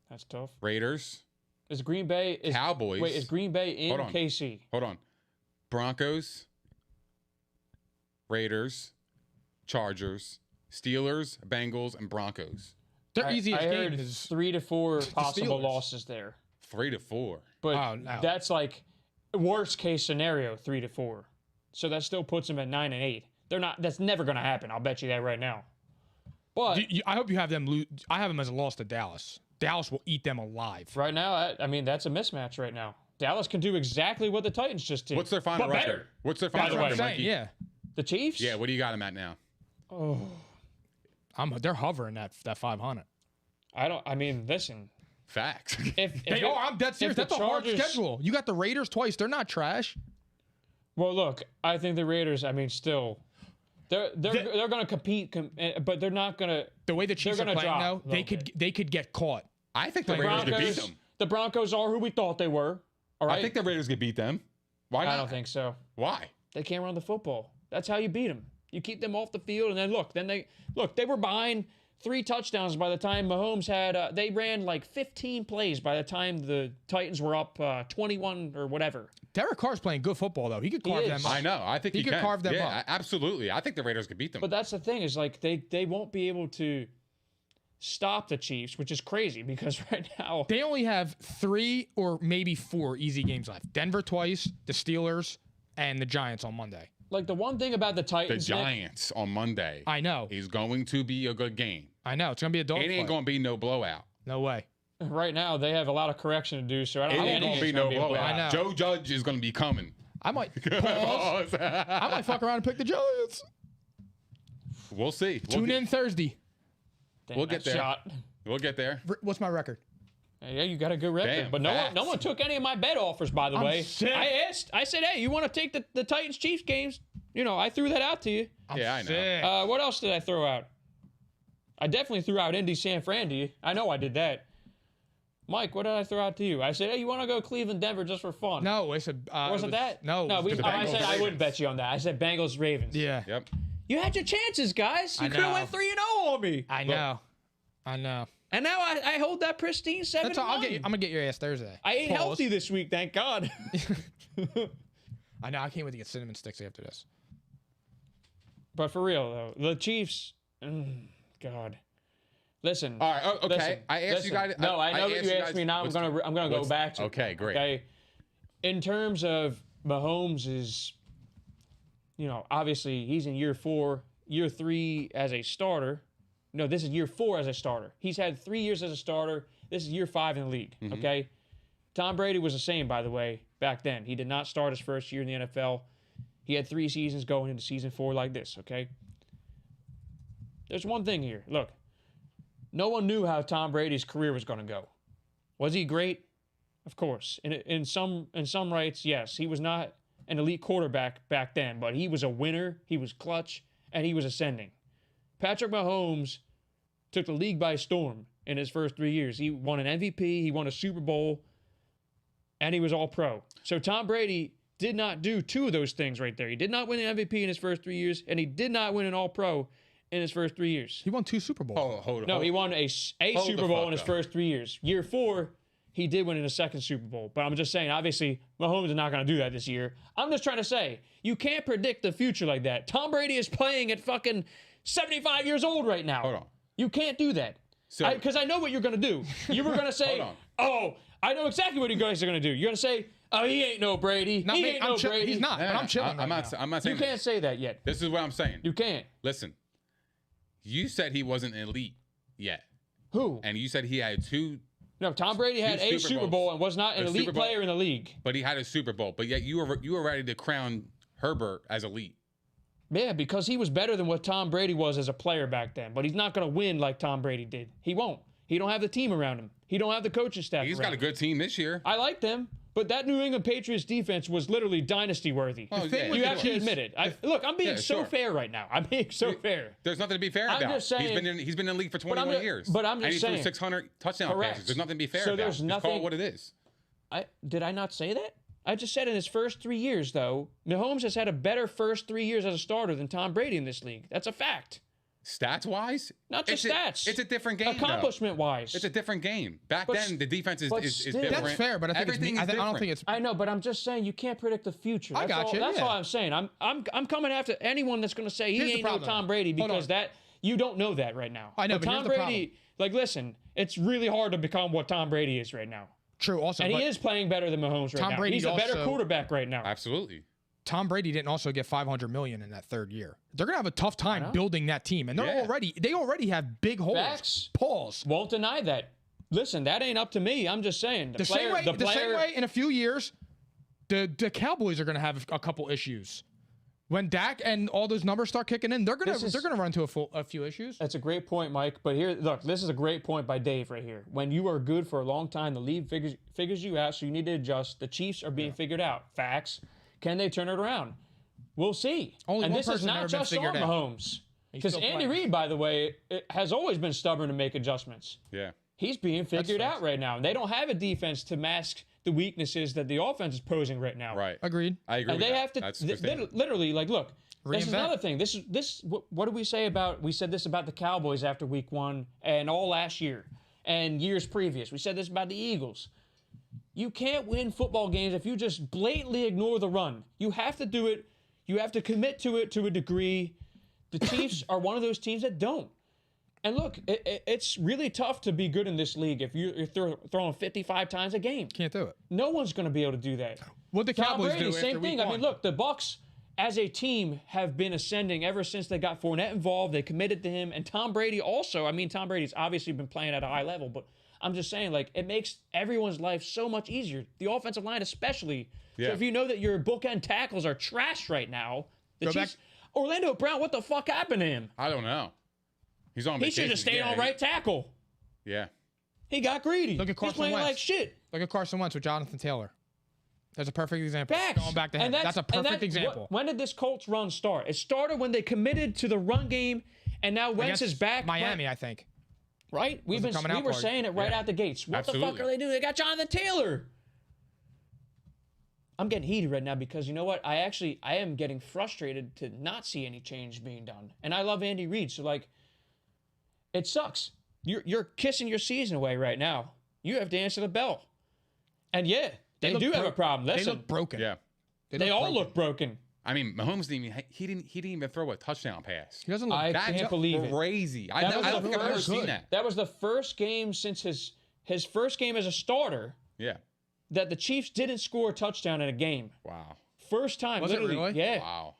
That's tough. Raiders, Is Green Bay Cowboys. Wait, is Green Bay in Hold on. KC? Hold on. Broncos, Raiders, Chargers, Steelers, Bengals, and Broncos. Their easiest I game heard is 3 to 4 possible Steelers. losses there. 3 to 4. But Oh, no. that's like worst case scenario, 3 to 4. So that still puts them at 9 and 8. They're not. That's never going to happen. I'll bet you that right now. But I hope you have them lose. I have them as a loss to Dallas. Dallas will eat them alive. right now, I mean, that's a mismatch right now. Dallas can do exactly what the Titans just did. What's their final but record? better. What's their By final the way, record, Saying, Mikey? yeah. The Chiefs? Yeah, what do you got them at now? They're hovering that 500. I mean, listen. Facts. I'm dead serious. That's a hard schedule. You got the Raiders twice. They're not trash. Well, look, I think the Raiders. I mean, still, they're going to compete, but they're not going to. The way the Chiefs are playing now, they could get caught. I think the Raiders could beat them. The Broncos are who we thought they were. All right. I think the Raiders could beat them. Why not? I don't think so. Why? They can't run the football. That's how you beat them. You keep them off the field, and then they were behind 3 touchdowns by the time Mahomes had. They ran like 15 plays by the time the Titans were up 21 or whatever. Derek Carr's playing good football though. He could carve them up. I know. I think he could carve them up. Yeah, absolutely. I think the Raiders could beat them. But that's the thing is like they won't be able to stop the Chiefs, which is crazy because right now they only have 3 or maybe 4 easy games left. Denver twice, the Steelers, and the Giants on Monday. Like the one thing about the the Titans, Giants on Monday. I know. He's going to be a good game. I know. It's going to be a dogfight. It ain't going to be no blowout. No way. right now they have a lot of correction to do. So I don't It think ain't going to be anything's no gonna blowout. I know. Joe Judge is going to be coming. I might pause. I might fuck around and pick the Giants. We'll see. Tune in Thursday. Damn, We'll get that there. shot. We'll get there. What's my record? Yeah, you got a good record. Damn, but no one took any of my bet offers, by the way. sick. I said, hey, you want to take the Titans Chiefs games? You know, I threw that out to you. Yeah, I know. Sick. What else did I throw out? I definitely threw out Indy San Fran to you. I know I did that. Mike, what did I throw out to you? I said, hey, you want to go Cleveland, Denver just for fun? No, I said. Wasn't that? No. No, it was the I Bengals. said I wouldn't bet you on that. I said Bengals, Ravens. Yeah. Yep. You had your chances, guys. You I could have know. went 3-0 on me. I know. I know. And now I hold that pristine 7-1. That's all. I'm gonna get your ass Thursday. I ate Pause. healthy this week, thank God. I know. I can't wait to get cinnamon sticks after this. But for real though, the Chiefs. God. Listen. All right. Okay. listen, I asked you listen. guys. No, I know that asked you asked guys me. Now I'm gonna go back to. Okay, great. Okay. In terms of Mahomes is, obviously he's in year 4, year 3 as a starter. No, this is year 4 as a starter. He's had 3 years as a starter. This is year 5 in the league. Mm-hmm. Okay. Tom Brady was the same, by the way, back then. He did not start his first year in the NFL. He had 3 seasons going into season 4 like this. Okay. There's one thing here. Look. No one knew how Tom Brady's career was going to go. Was he great? Of course. In some rights, yes. He was not an elite quarterback back then, but he was a winner, he was clutch, and he was ascending. Patrick Mahomes took the league by storm in his first 3 years. He won an MVP, he won a Super Bowl, and he was all pro. So Tom Brady did not do 2 of those things right there. He did not win an MVP in his first 3 years, and he did not win an all pro in his first 3 years. He won 2 Super Bowls. Hold on. No, he won a Super Bowl in his first 3 years. Year 4, he did win in a second Super Bowl. But I'm just saying, obviously, Mahomes is not going to do that this year. I'm just trying to say, you can't predict the future like that. Tom Brady is playing at fucking 75 years old right now. Hold on. You can't do that. So- Because I know what you're going to do. You were going to say, Hold on. oh, I know exactly what you guys are going to do. You're going to say, oh, he ain't no Brady. Not He me. ain't no Brady. He's not. But I'm chilling. I'm not saying You can't this. say that yet. This is what I'm saying. You can't. Listen. You said he wasn't elite yet. Who? And you said he had 2, No, Tom Brady had Two a Super Super Bowls. Bowl and was not an A elite Super Bowl. player in the league. but he had a Super Bowl. But yet you were ready to crown Herbert as elite. Yeah, because he was better than what Tom Brady was as a player back then. But he's not going to win like Tom Brady did. He won't. He don't have the team around him. He don't have the coaching staff He's around got a him. good team this year. I like them, but that New England Patriots defense was literally dynasty worthy. Oh, thing yeah, with You the have to Chiefs- admit it. Look, I'm being Yeah, so sure. fair right now. I'm being so fair. There's nothing to be fair I'm about. just saying- he's been in the league for But I'm 21 ju- years. but I'm just and he saying- threw 600 touchdown Correct. passes. There's nothing to be fair So about. there's Just call nothing- it what it is. Did I not say that? I just said in his first 3 years, though, Mahomes has had a better first 3 years as a starter than Tom Brady in this league. That's a fact. Stats wise, Not just stats. It's a different game. Accomplishment wise. It's a different game. Back But then, the defense is but different. still- That's fair, but I think Everything it's. is I don't different. think it's. I know, but I'm just saying you can't predict the future. I That's got all, you, That's yeah. all I'm saying. I'm coming after anyone that's going to say he Here's the ain't no problem. Tom Brady Hold because on. that you don't know that right now. I know, but Tom here's the Brady, like, listen, it's really hard to become what Tom Brady is right now, True. Also, and but he is playing better than Mahomes right Tom now. Brady He's a better also- quarterback right now. Absolutely. Tom Brady didn't also get $500 million in that third year. They're gonna have a tough time building that team, and Yeah. they already have big holes. Facts. Pause. Won't deny that. Listen, that ain't up to me. I'm just saying The same way, in a few years, the Cowboys are gonna have a couple issues When Dak and all those numbers start kicking in, they're gonna run into a few issues. That's a great point, Mike. But here, look, this is a great point by Dave right here. When you are good for a long time, the league figures you out, so you need to adjust. The Chiefs are being figured out. Facts. Can they turn it around? We'll see. Only and one this is person not never been just on figured out. Mahomes. Because still Andy playing. Reid, by the way, has always been stubborn to make adjustments. Yeah. He's being figured out right now. And they don't have a defense to mask the weaknesses that the offense is posing right now. Right. Agreed. I agree And with they that. have to That's understandable. literally, like, look, this is Reinvent. another thing. What did we say about, we said this about the Cowboys after week 1 and all last year and years previous. We said this about the Eagles. You can't win football games if you just blatantly ignore the run. You have to do it. You have to commit to it to a degree. The Chiefs are one of those teams that don't. And look, it's really tough to be good in this league if you're throwing 55 times a game. Can't do it. No one's going to be able to do that. What the Tom Cowboys Brady, do same after thing. week I mean, one. look, the Bucs as a team have been ascending ever since they got Fournette involved. They committed to him, and Tom Brady also. I mean, Tom Brady's obviously been playing at a high level, but I'm just saying, like, it makes everyone's life so much easier. The offensive line, especially. Yeah. So if you know that your bookend tackles are trash right now, the Go Chiefs. back- Orlando Brown, what the fuck happened to him? I don't know. He's on He vacation. should have stayed Yeah, on right tackle. Yeah. He got greedy. Look at He's Carson playing Wentz. like shit. Look at Carson Wentz with Jonathan Taylor. That's a perfect example. Facts. Going back to him. And That's a perfect example. When did this Colts run start? It started when they committed to the run game, and now Wentz is Against back. Miami, I think. Right? We coming out were party. saying it right Yeah. out the gates. What the Absolutely. fuck are they doing? They got Jonathan Taylor. I'm getting heated right now because you know what? I am getting frustrated to not see any change being done. And I love Andy Reid, so like, it sucks. You're kissing your season away right now. You have to answer the bell. And yeah, they look do have a broke. problem. They Listen, look broken. Yeah. they all look broken. I mean, Mahomes didn't even throw a touchdown pass. He doesn't look. I That's can't believe it. crazy. I That was don't the think I've ever first- seen that. That was the first game since his first game as a starter Yeah. that the Chiefs didn't score a touchdown in a game. Wow. First time, Was it literally. really? Yeah. Wow.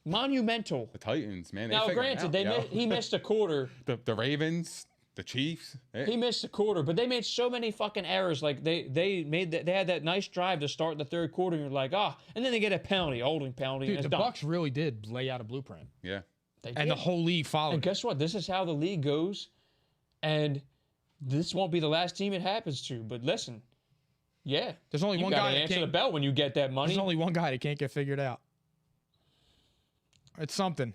Monumental. The Titans, man. Now, figured it granted, out, yo. he missed a quarter. the Ravens, the Chiefs. He missed a quarter, but they made so many fucking errors. Like they had that nice drive to start the third quarter, and you're like, and then they get a penalty, holding penalty, Dude, and the it's done. Bucks really did lay out a blueprint, Yeah. They and the did. whole league And followed. guess what? This is how the league goes, and this won't be the last team it happens to. But listen, yeah, There's only you one gotta guy that answer the can't. bell when you get that money. There's only one guy that can't get figured out. It's something.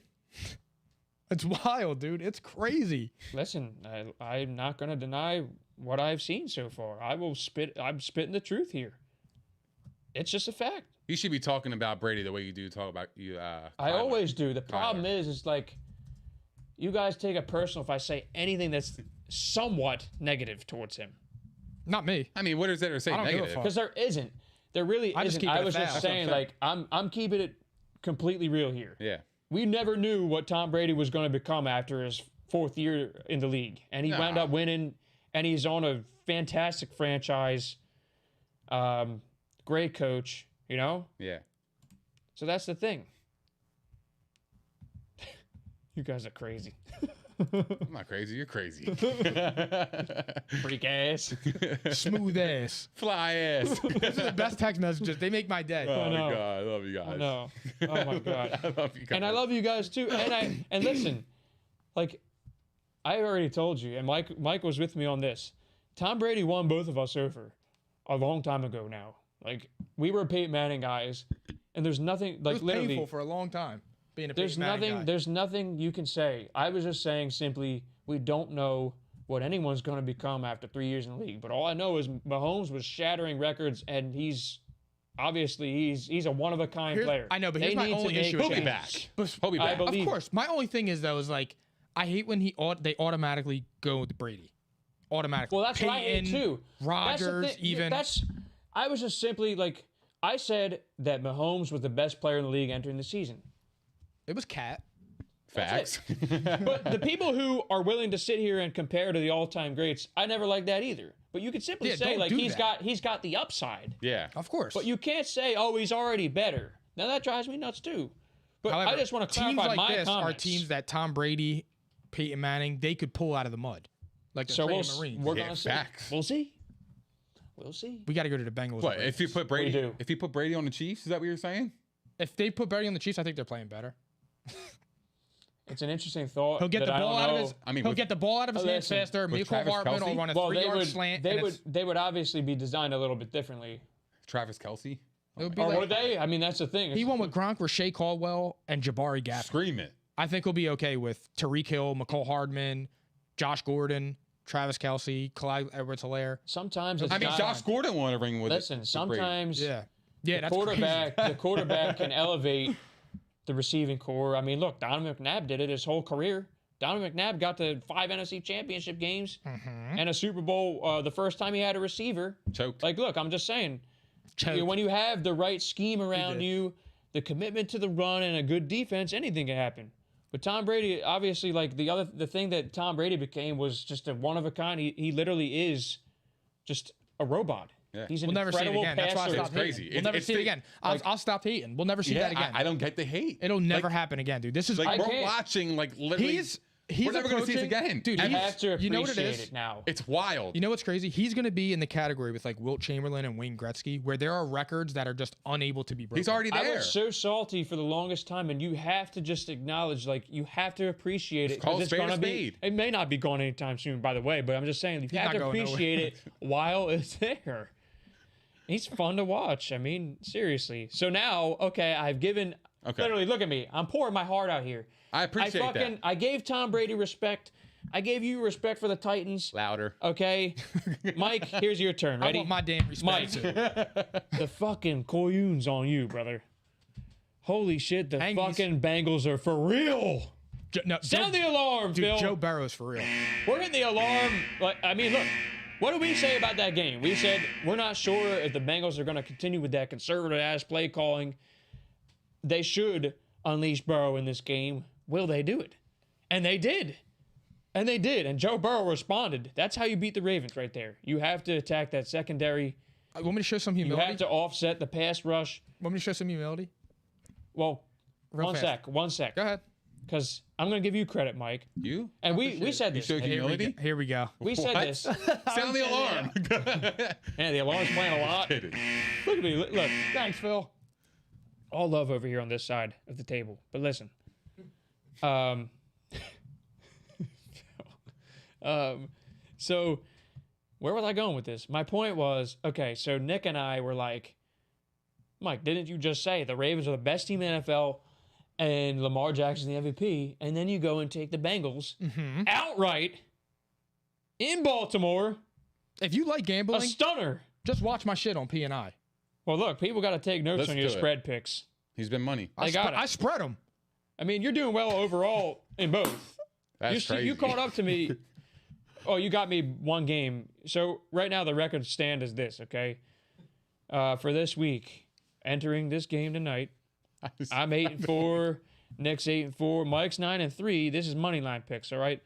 It's wild, dude. It's crazy. Listen, I'm not going to deny what I've seen so far. I'm spitting the truth here. It's just a fact. You should be talking about Brady the way you do talk about you. I Kyler. always do. The problem is like, you guys take it personal if I say anything that's somewhat negative towards him. Not me. I mean, what is there to say I don't give a negative? fuck. Because there isn't. There really I just isn't. keep it I a was fact. just That's what I'm saying, saying. like, I'm keeping it completely real here. Yeah. We never knew what Tom Brady was going to become after his 4th year in the league. And he wound Nah. up winning, and he's on a fantastic franchise. Great coach, you know? Yeah. So that's the thing. You guys are crazy. I'm not crazy. You're crazy. Freak ass. Smooth ass. Fly ass. These are the best text messages. They make my day. Oh, know. my God. I love you guys. I know. Oh my God. I love you guys. And I love you guys too. And listen, like I already told you, and Mike was with me on this. Tom Brady won both of us over a long time ago now. Like we were Peyton Manning guys, and there's nothing It like was literally. painful for a long time being a There's Peyton Manning nothing. guy. There's nothing you can say. I was just saying simply, we don't know what anyone's going to become after 3 years in the league. But all I know is Mahomes was shattering records, and he's obviously he's a one of a kind Here's- player. I know, but They here's my need to only make issue He'll with be him. back. But- He'll be I back. believe- Of course. My only thing is though is like I hate when they automatically go with Brady. Automatically. Well, that's what I hate Peyton, too. That's the Rodgers, thing. even. I was just simply like, I said that Mahomes was the best player in the league entering the season. It was Cat. Facts. But the people who are willing to sit here and compare to the all-time greats, I never liked that either. But you could simply Yeah, say don't like do he's that. got the upside. Yeah. Of course. But you can't say, oh, he's already better. Now that drives me nuts too. But However, I just want to teams clarify like my this comments. are teams that Tom Brady, Peyton Manning, they could pull out of the mud. Like the so Trader Marines. we're Yeah, gonna see. facts. We'll see. We'll see. We got to go to the Bengals. What if you put Brady? do. If you put Brady on the Chiefs, is that what you're saying? If they put Berry on the Chiefs, I think they're playing better. It's an interesting thought. He'll get the ball out of his. He'll with- get the ball out of his hands Listen, faster. with Michael Travis Hartman will Kelce? run a Well, 3-yard slant. and it's- they would obviously be designed a little bit differently. Travis Kelce. It would be Or like, would they? I mean, that's the thing. he won with Gronk, Rashae Caldwell, and Jabari Gaffney. Scream it. I think he'll be okay with Tariq Hill, McCole Hardman, Josh Gordon, Travis Kelce, Clyde Edwards-Helaire. Sometimes it's I mean, not- Josh Gordon won a ring with Listen, it. sometimes Yeah, the that's quarterback, crazy. the quarterback can elevate the receiving core. I mean, look, Donovan McNabb did it his whole career. Donovan McNabb got to 5 NFC Championship games and a Super Bowl the first time he had a receiver. Choked. Like, look, I'm just saying, Choked. when you have the right scheme around you, the commitment to the run, and a good defense, anything can happen. But Tom Brady, obviously, like the thing that Tom Brady became was just a one of a kind. He literally is just a robot. Yeah. He's an We'll never see it incredible again. That's why I passer. stopped crazy. hating. We'll It's- never it's see it the- again. like- I'll stop hating. We'll never see Yeah, that again. I don't get the hate. It'll never Like- happen again, dude. This is Like, I we're can't- watching, like, literally. he's we're never going to see this approaching- again. Dude, You he's- have to appreciate you know what it is? it now. It's wild. You know what's crazy? He's going to be in the category with like Wilt Chamberlain and Wayne Gretzky, where there are records that are just unable to be broken. He's already I there. was so salty for the longest time, and you have to just acknowledge, like, you have to appreciate it. 'cause call a it's spade a gonna be. spade. It may not be gone anytime soon, by the way, but I'm just saying you have not to going appreciate it while it's there. He's fun to watch. I mean, seriously. So now, okay, I've given. Okay. Literally, look at me. I'm pouring my heart out here. I appreciate that. I gave Tom Brady respect. I gave you respect for the Titans. Louder. Okay, Mike, here's your turn. I Ready? want my damn respect. Mike, too. the fucking Coyoons on you, brother. Holy shit, the Hangies. fucking Bengals are for real. Sound the alarm, dude, Phil. Joe Burrow's for real. We're hitting the alarm. Like, I mean, look, what did we say about that game? We said we're not sure if the Bengals are going to continue with that conservative-ass play calling. They should unleash Burrow in this game. Will they do it? And they did. And they did. And Joe Burrow responded. That's how you beat the Ravens right there. You have to attack that secondary. Want me to show some You humility? have to offset the pass rush. Want me to show some humility? Well, Real one fast. sec. Go ahead. Because I'm going to give you credit, Mike. You? And we said You this. showed humility? Here we go. We said What? this. Sound the alarm. And the alarm's playing a lot. Kidding. Look at me. Look. Thanks, Phil. All love over here on this side of the table. But listen. So where was I going with this? My point was, okay, so Nick and I were like, Mike, didn't you just say the Ravens are the best team in the NFL and Lamar Jackson's the MVP? And then you go and take the Bengals outright in Baltimore, If you like a gambling, stunner. just watch my shit on P&I. Well, look, people got to take notes Let's on your do it. spread picks. He's been money. I got it. I spread them. I mean, you're doing well overall in both. That's crazy. You caught up to me. Oh, you got me one game. So right now the record stand is this, okay? For this week, entering this game tonight, I'm 8-4. Nick's 8-4. Mike's 9-3. This is money line picks, all right?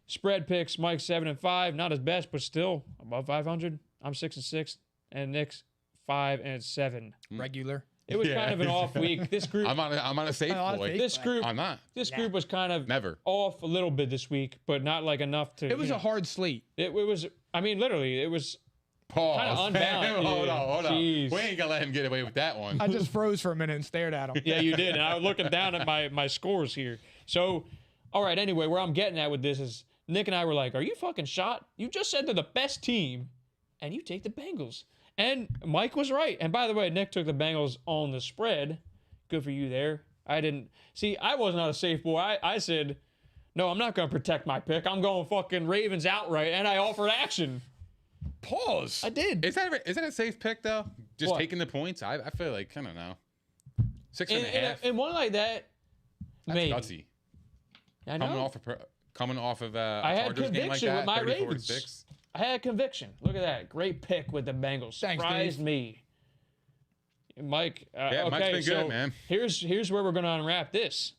Spread picks. Mike's 7-5. Not his best, but still above 500. I'm 6-6, and Nick's 5-7. Regular. It was kind of an off week. This group. I'm on a safe boy. This group. I'm not. This group was kind of Never. off a little bit this week, but not like enough to. It was you a know, hard slate. It was. I mean, literally, it was. Pause. Kinda unbound, hold dude. on. Jeez. We ain't gonna let him get away with that one. I just froze for a minute and stared at him. Yeah, you did, and I was looking down at my scores here. So, all right. Anyway, where I'm getting at with this is Nick and I were like, "Are you fucking shot? You just said they're the best team, and you take the Bengals." And Mike was right. And by the way, Nick took the Bengals on the spread. Good for you there. I didn't see. I was not a safe boy. I said, no, I'm not going to protect my pick. I'm going fucking Ravens outright, and I offered action. Pause. I did. Is that a safe pick though? Just What? taking the points? I feel like I don't know. 6.5. In one like that, That's maybe. gutsy. I know. Coming off of I had Chargers game like conviction that. with my 34 to Ravens. 6. I had conviction. Look at that. Great pick with the Bengals. Thanks, Surprised Dave. me. Mike, Yeah, Mike's okay, been so good, man. Here's where we're going to unwrap this.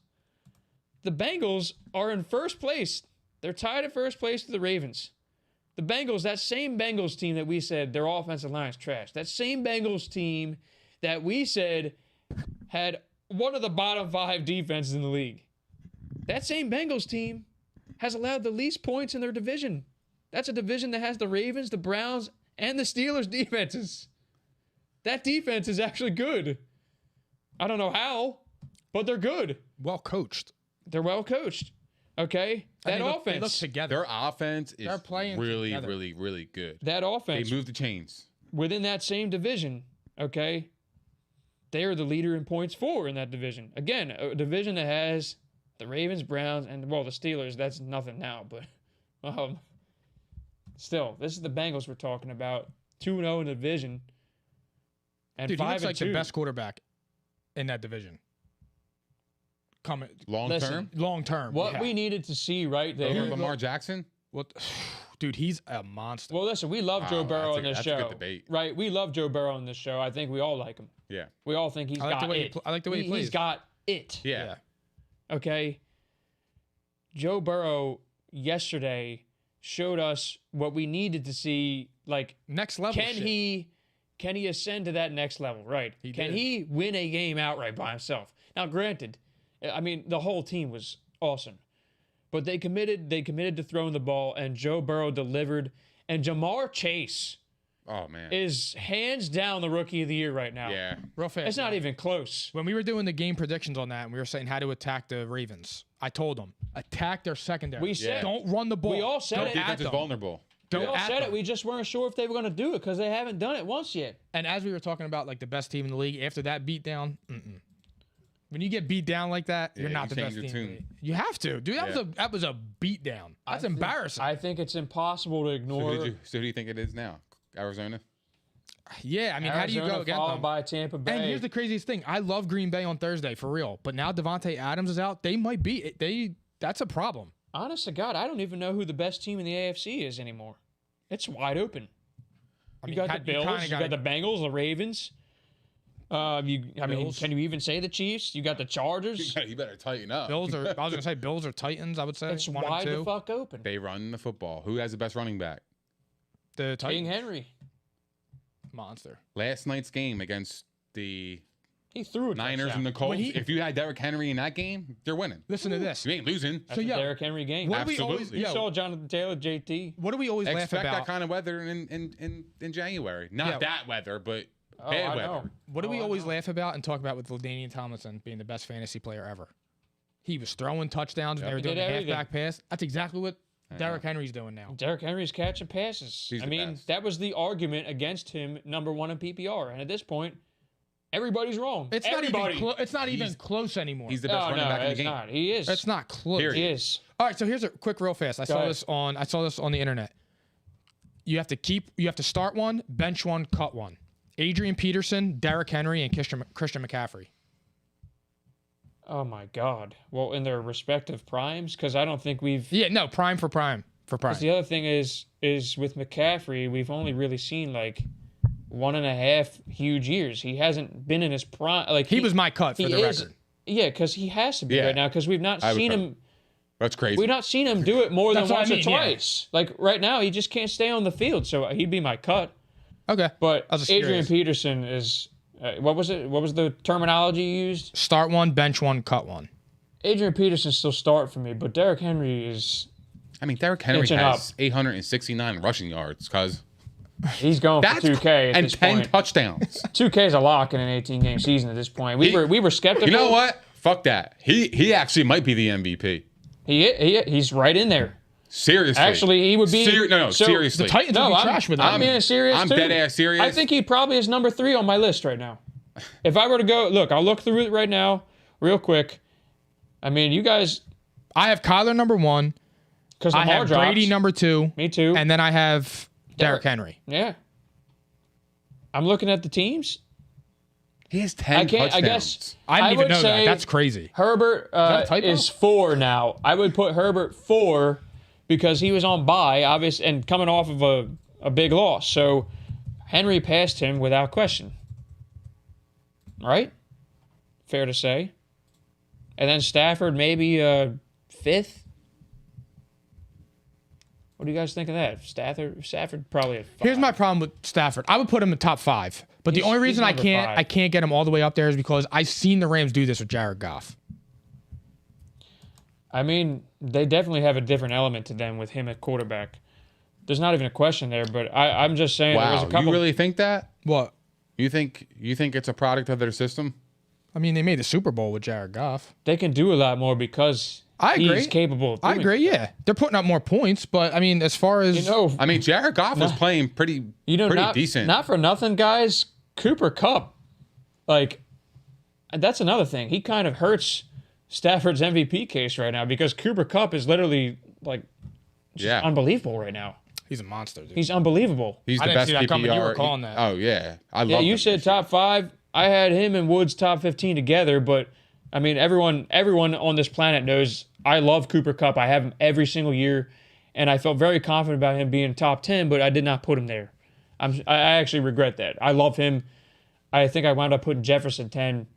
The Bengals are in first place. They're tied at first place to the Ravens. The Bengals, that same Bengals team that we said their offensive line's trash. That same Bengals team that we said had one of the bottom 5 defenses in the league. That same Bengals team has allowed the least points in their division. That's a division that has the Ravens, the Browns, and the Steelers defenses. That defense is actually good. I don't know how, but they're good. Well coached. They're well coached. Okay? That They look offense. together. Their offense is They're playing really, together. really, really good. That They offense move the chains. within that same division, okay? They are the leader in points for in that division. Again, a division that has the Ravens, Browns, and, well, the Steelers. That's nothing now, but still, this is the Bengals we're talking about. 2-0 in the division. And Dude, he 5 looks like 2. the best quarterback in that division. Coming Long Listen, term. long term. What yeah. we needed to see right Over there. Lamar Jackson. What? Dude, he's a monster. Well, listen, we love Joe Oh, Burrow that's on a- this that's a show. good debate. Right? We love Joe Burrow on this show. I think we all like him. Yeah. We all think he's I like got the way it. I like the way he plays. He's got it. Yeah. Okay. Joe Burrow yesterday showed us what we needed to see. Like, Next level. can he ascend to that next level? Right. He Can did. he win a game outright by himself? Now, granted, I mean, the whole team was awesome, but they committed to throwing the ball, and Joe Burrow delivered. And Jamar Chase Oh man. is hands down the rookie of the year right now. Yeah. Real fast. It's not even close. When we were doing the game predictions on that, and we were saying how to attack the Ravens, I told them attack their secondary. We said don't run the ball. We all said Don't it. Defense at is them. vulnerable. We Don't all at said it. them. We just weren't sure if they were going to do it because they haven't done it once yet. And as we were talking about, like the best team in the league, after that beatdown, when you get beat down like that, you're Yeah, not you the change best your team. in the tune. league. You have to, dude. That was a beatdown. That's embarrassing. I think it's impossible to So ignore. who do you think it is now? Arizona. Yeah, I mean, how do you Arizona go against followed them? by Tampa Bay. And here's the craziest thing: I love Green Bay on Thursday for real, but now Devontae Adams is out. They might be That's a problem. Honest to God, I don't even know who the best team in the AFC is anymore. It's wide open. You got the Bills, you got the Bengals, the Ravens. I mean, Bills. can you even say the Chiefs? You got the Chargers. You better tighten up. Bills are. I was gonna say Bills or Titans. I would say It's 1 and wide 2. the fuck open. They run the football. Who has the best running back? The King Titans Henry, monster. Last night's game against the he threw a Niners touchdown. and the Colts. he- If you had Derrick Henry in that game, they're winning. Listen to this. You ain't losing. That's So, a yeah, Derrick Henry game. What do we always? Absolutely. You Yo, saw Jonathan Taylor, JT. what do we always laugh Expect about? that kind of weather in January. Not Yeah. that weather, but Oh, bad I weather. know. What do Oh, we I always know. laugh about and talk about with LaDainian Tomlinson being the best fantasy player ever? He was throwing touchdowns and they were He doing did the everything. halfback pass. That's exactly what Derrick Henry's doing now. Derrick Henry's catching passes. He's I the mean, best. that was the argument against him, number one in PPR. And at this point, everybody's wrong. It's not Everybody. even He's- close anymore. He's the best Oh, running no, back in the it's game. not. He is. It's not close. Period. He is. All right, so here's a quick, real fast. I saw ahead. this on the internet. You have to start one, bench one, cut one. Adrian Peterson, Derrick Henry, and Christian McCaffrey. Oh my God. Well, in their respective primes, because I don't think we've. Yeah, no, prime for prime. 'Cause the other thing is with McCaffrey, we've only really seen like 1.5 huge years. He hasn't been in his prime. Like He was my cut for he the is- record. Yeah, because he has to be Yeah. right now. Because we've not I would seen cut. him. That's crazy. We've not seen him do it more than That's what I once or mean, yeah. twice. Like right now, he just can't stay on the field. So he'd be my cut. Okay. But I was just Adrian curious. Peterson is. What was it? What was the terminology you used? Start one, bench one, cut one. Adrian Peterson still start for me, but Derrick Henry is. I mean, Derrick Henry Inching has up. 869 rushing yards because He's going for 2K at and this 10 point. touchdowns. 2K is a lock in an 18-game season at this point. We were skeptical. You know what? Fuck that. He actually might be the MVP. He's right in there. Seriously. Actually, he would be. No, so- seriously. The Titans No, would be I'm, trash with I'm him. being serious. I'm too. dead ass serious. I think he probably is number 3 on my list right now. If I were to go, look, I'll look through it right now, real quick. I mean, you guys, I have Kyler number 1. because I Lamar have drops. Brady number 2. Me too. And then I have Derrick Henry. Yeah. I'm looking at the teams. he has 10 I can't. touchdowns. I guess I didn't even would know that. say That's crazy. Herbert that a typo? is 4 now. I would put Herbert 4 because he was on bye, obvious, and coming off of a big loss. So Henry passed him without question. Right? Fair to say. And then Stafford maybe 5th. What do you guys think of that? Stafford probably at 5. Here's my problem with Stafford. I would put him in top 5. But the He's- only reason he's I number can't 5. I can't get him all the way up there is because I've seen the Rams do this with Jared Goff. I mean, they definitely have a different element to them with him at quarterback. There's not even a question there, but I'm just saying there was Wow. a couple. You really think that? What? You think it's a product of their system? I mean, they made the Super Bowl with Jared Goff. They can do a lot more because I agree. he's capable of I doing agree. Yeah, they're putting up more points, but I mean, as far as I mean, Jared Goff was playing pretty decent. Not for nothing, guys. Cooper Kupp, like, that's another thing. He kind of hurts Stafford's MVP case right now because Cooper Kupp is literally like unbelievable right now. he's a monster, dude. He's unbelievable. He's I the didn't best see that coming. You were PPR. calling that. Oh yeah, I love. Yeah, you said top 5. I had him and Woods top 15 together, but I mean, everyone on this planet knows I love Cooper Kupp. I have him every single year, and I felt very confident about him being top 10, but I did not put him there. I actually regret that. I love him. I think I wound up putting Jefferson 10,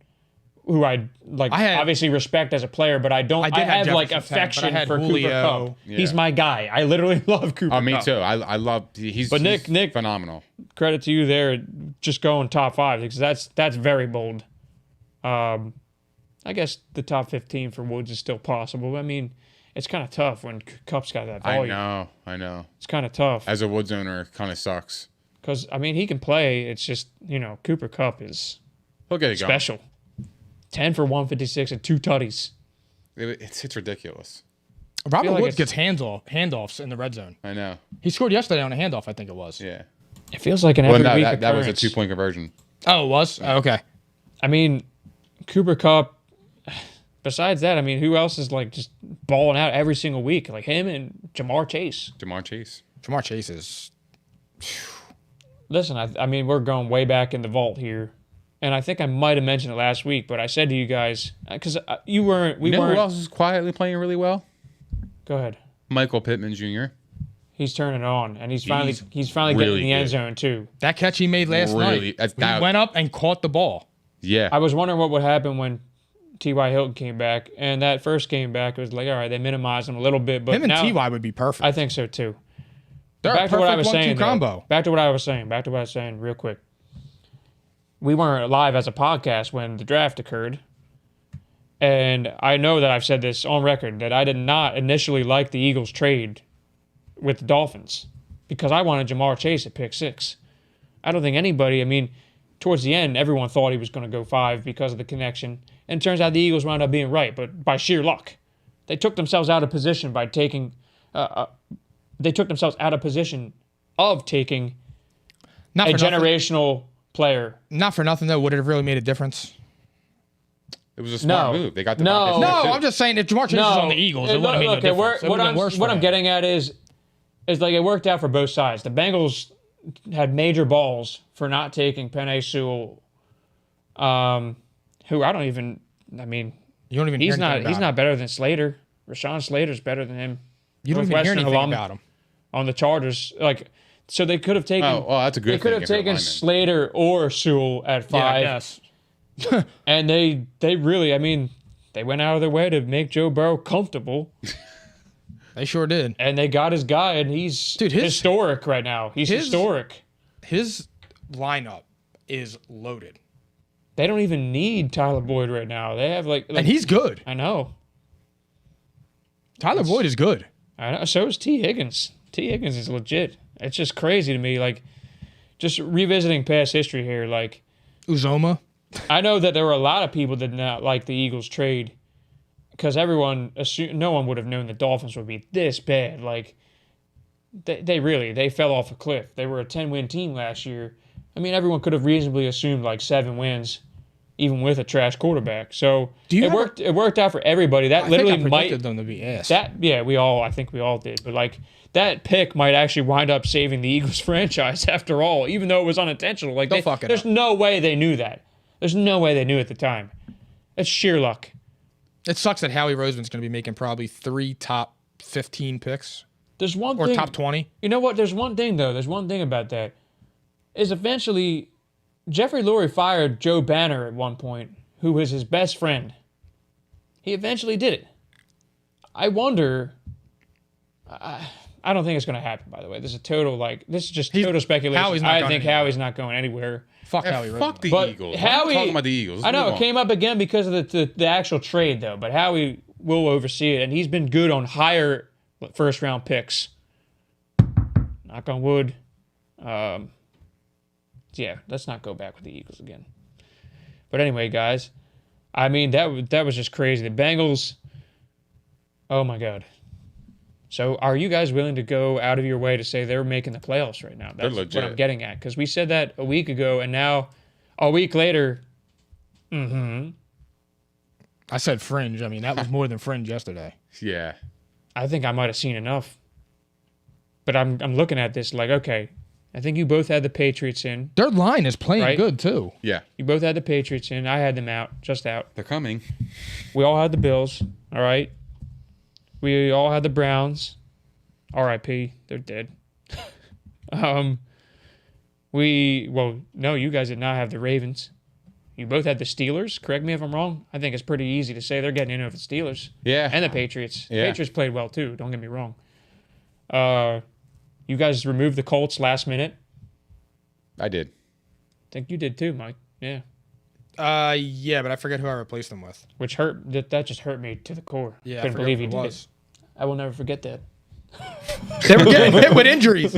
who I obviously respect as a player, but I don't. I have Jefferson like 10, affection but I had for Julio. Cooper Kupp. Yeah. He's my guy. I literally love Cooper. Oh, me Kupp. too. I love. He's But he's Nick- phenomenal. Credit to you there, just going top 5 because that's very bold. I guess the top 15 for Woods is still possible. I mean, it's kind of tough when Kupp's got that volume. I know. It's kind of tough As a Woods owner, it kind of sucks. because I mean he can play. It's just Cooper Kupp is He'll get it going. special. 10 for 156 and 2 tutties. It's ridiculous. Robert like Woods it's- gets handoffs in the red zone. I know. He scored yesterday on a handoff, I think it was. Yeah. It feels like an Well, every no, week that was a occurrence. 2-point conversion. Oh, it was? Oh, okay. I mean, Cooper Kupp. Besides that, I mean, who else is like just balling out every single week? Like him and Jamar Chase. Jamar Chase. Jamar Chase is... Listen, I mean, we're going way back in the vault here, and I think I might have mentioned it last week, but I said to you guys because we You know who weren't. else is quietly playing really well? Go ahead. Michael Pittman Jr. He's turning on, and he's finally He's getting really in the end good. zone too. That catch he made last Really? night. That- He went up and caught the ball. Yeah. I was wondering what would happen when T.Y. Hilton came back, and that first came back, it was like, all right, they minimized him a little bit, but Him and now, T.Y. would be perfect. I think so too. They're Back a to what I perfect was saying. 1-2 though. combo. Back to what I was saying, real quick. We weren't live as a podcast when the draft occurred, and I know that I've said this on record that I did not initially like the Eagles trade with the Dolphins because I wanted Jamar Chase at pick 6. I don't think anybody. I mean, towards the end, everyone thought he was going to go 5 because of the connection, and it turns out the Eagles wound up being right, but by sheer luck, they took themselves out of position by taking. They took themselves out of position of taking Not a for nothing. generational player. Not for nothing, though. Would it have really made a difference? It was a smart No. move. They got the No. No, too. I'm just saying if Jamar Chase was on the Eagles, it would have made no difference. It would have been worse for what I'm him. getting at is like it worked out for both sides. The Bengals had major balls for not taking Penei Sewell, who I don't even. I mean, You don't even hear he's anything not. about He's him. not better than Slater. Rashawn Slater's better than him. You don't even hear Northwestern anything alum about him. on the Chargers. Like, so they could have taken. Oh, well, that's a good They could thing have if you're a taken lineman. Slater or Sewell at 5. Yeah, I guess. And they really, I mean, they went out of their way to make Joe Burrow comfortable, They sure did. and they got his guy, and he's Dude, his- historic right now. He's his- historic. His lineup is loaded. They don't even need Tyler Boyd right now. They have like And he's good. I know. Tyler Boyd is good. I know. So is T. Higgins. T. Higgins is legit. It's just crazy to me. Like, just revisiting past history here. Like, Uzoma. I know that there were a lot of people that did not like the Eagles trade because everyone assumed no one would have known the Dolphins would be this bad. Like, they fell off a cliff. They were a 10-win team last year. I mean, everyone could have reasonably assumed like 7 wins, even with a trash quarterback. So it worked out for everybody. That I literally think I might predicted them to be ass. I think we all did. But like that pick might actually wind up saving the Eagles franchise after all, even though it was unintentional. Like They'll fuck it there's up. no way they knew that. There's no way they knew at the time. It's sheer luck. It sucks that Howie Roseman's going to be making probably 3 top 15 picks There's one or thing. top 20. You know what? There's one thing though. There's one thing about that. Is eventually Jeffrey Lurie fired Joe Banner at one point, who was his best friend. He eventually did it. I wonder. I don't think it's going to happen. By the way, this is just total speculation. Howie's not I going think anywhere. Howie's not going anywhere. Fuck Yeah, Howie fuck Roseman. the But Eagles. Why are we Howie- talking about the Eagles? I know Move it on. came up again because of the actual trade though. But Howie will oversee it, and he's been good on higher first round picks. Knock on wood. Yeah, let's not go back with the Eagles again. But anyway, guys, I mean, that was just crazy. The Bengals, oh my God. So are you guys willing to go out of your way to say they're making the playoffs right now? They're That's legit. what I'm getting at. Because we said that a week ago, and now a week later, I said fringe. I mean, that was more than fringe yesterday. Yeah. I think I might have seen enough. But I'm looking at this like, okay, I think you both had the Patriots in. Their line is playing Right? good, too. Yeah. You both had the Patriots in. I had them just out. They're coming. We all had the Bills, all right? We all had the Browns. R.I.P. They're dead. No, you guys did not have the Ravens. You both had the Steelers. Correct me if I'm wrong. I think it's pretty easy to say they're getting in over the Steelers. Yeah. And the Patriots. Yeah. Patriots played well too. Don't get me wrong. You guys removed the Colts last minute. I did. I think you did too, Mike. Yeah. Yeah, but I forget who I replaced them with. Which hurt. That just hurt me to the core. Yeah, Couldn't believe you did it. I will never forget that. They were getting hit with injuries.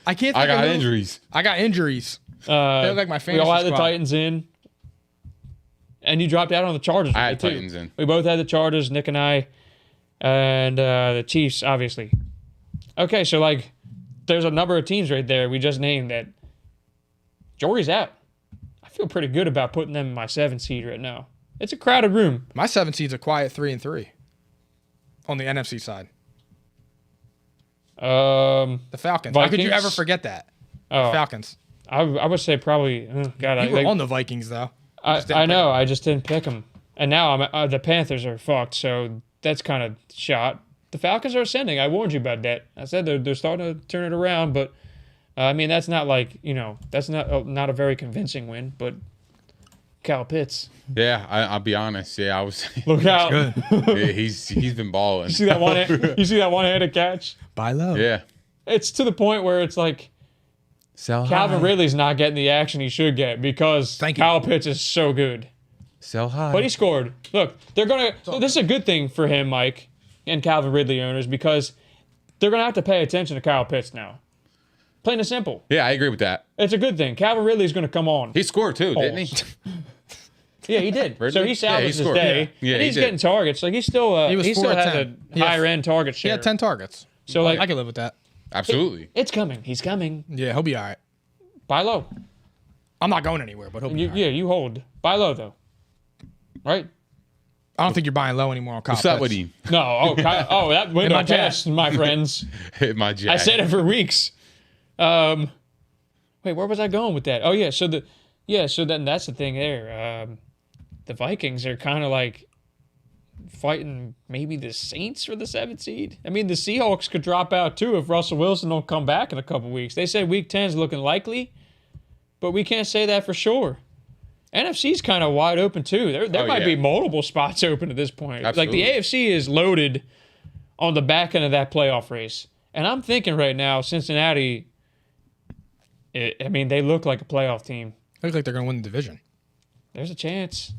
I can't. I think got of who- injuries. I got injuries. They look like my We fantasy all had the squad. Titans in. And you dropped out on the Chargers. I with had me, too. Titans in. We both had the Chargers, Nick and I, and the Chiefs, obviously. Okay, so like, there's a number of teams right there we just named that Jory's out. I feel pretty good about putting them in my 7 seed right now. It's a crowded room. My 7 seed's a quiet 3-3 on the NFC side. The Falcons. How could you Vikings? ever forget that? Oh, Falcons. I would say probably. God, You were on the Vikings though. I know. I just didn't pick them, and now the Panthers are fucked. So that's kind of shot. The Falcons are ascending. I warned you about that. I said they're starting to turn it around, but I mean that's not like that's not a very convincing win. But Kyle Pitts, Yeah, I'll be honest. Yeah, I was. look out! Yeah, he's been balling. You see that one? You see that one-handed catch? Buy low. Yeah. It's to the point where it's like Sell Calvin high. Ridley's not getting the action he should get because Thank you. Kyle Pitts is so good. Sell high. But he scored. Look, they're gonna. This is a good thing for him, Mike, and Calvin Ridley owners because they're gonna have to pay attention to Kyle Pitts now. Plain and simple. Yeah, I agree with that. It's a good thing. Calvin Ridley's gonna come on. He scored too, didn't he? Yeah, he did. Ridley? So he salvaged Yeah, he his scored. day. Yeah, and he he's did. getting targets. Like he still. He was he 4 still of has 10. a higher end target He share. had 10 targets. So like, I can live with that. Absolutely. it's coming. He's coming. Yeah, he'll be all right. Buy low. I'm not going anywhere, but he'll be all right. Yeah, you hold. Buy low though. Right? I don't think you're buying low anymore on Kyle What's up Pitts. with him? No. That window my jack. passed, my friends. Hit my jack. I said it for weeks. Wait, where was I going with that? Oh yeah, so then that's the thing there. The Vikings are kind of like fighting maybe the Saints for the 7th seed. I mean, the Seahawks could drop out too if Russell Wilson don't come back in a couple weeks. They said Week 10 is looking likely, but we can't say that for sure. NFC's kind of wide open too. There might be multiple spots open at this point. Absolutely. Like the AFC is loaded on the back end of that playoff race. And I'm thinking right now, Cincinnati, I mean, they look like a playoff team. Looks like they're going to win the division. There's a chance.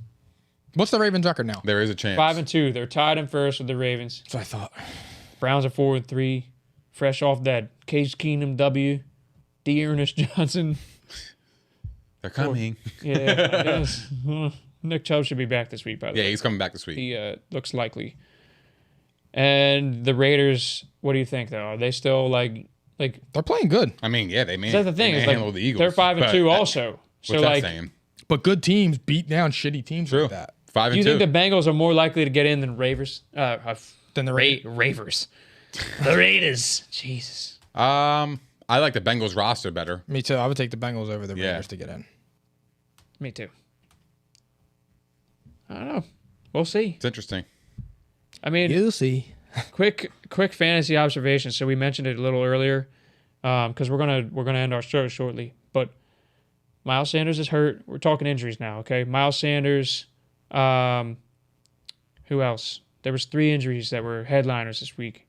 What's the Ravens' record now? There is a chance. 5-2. They're tied in first with the Ravens. That's what I thought. Browns are 4-3. Fresh off that Case Keenum W. D. Ernest Johnson. They're coming. Yeah, I guess. Nick Chubb should be back this week, by the Yeah, way. he's coming back this week. He looks likely. And the Raiders, what do you think, though? Are they still like They're playing good, I mean, yeah, they may. that's the thing. They Is may handle the Eagles. they're 5-2 but also. So What's that like, saying? but good teams beat down shitty teams True. like that. 5 do you and 2. think the Bengals are more likely to get in than Ravers? Then the Ravers. The Raiders. Jesus. I like the Bengals roster better. Me too. I would take the Bengals over the Yeah. Raiders to get in. Me too. I don't know. We'll see. It's interesting. I mean, You'll see. quick fantasy observation. So we mentioned it a little earlier, because we're gonna end our show shortly. But Miles Sanders is hurt. We're talking injuries now. Okay, Miles Sanders. Who else? There was 3 injuries that were headliners this week.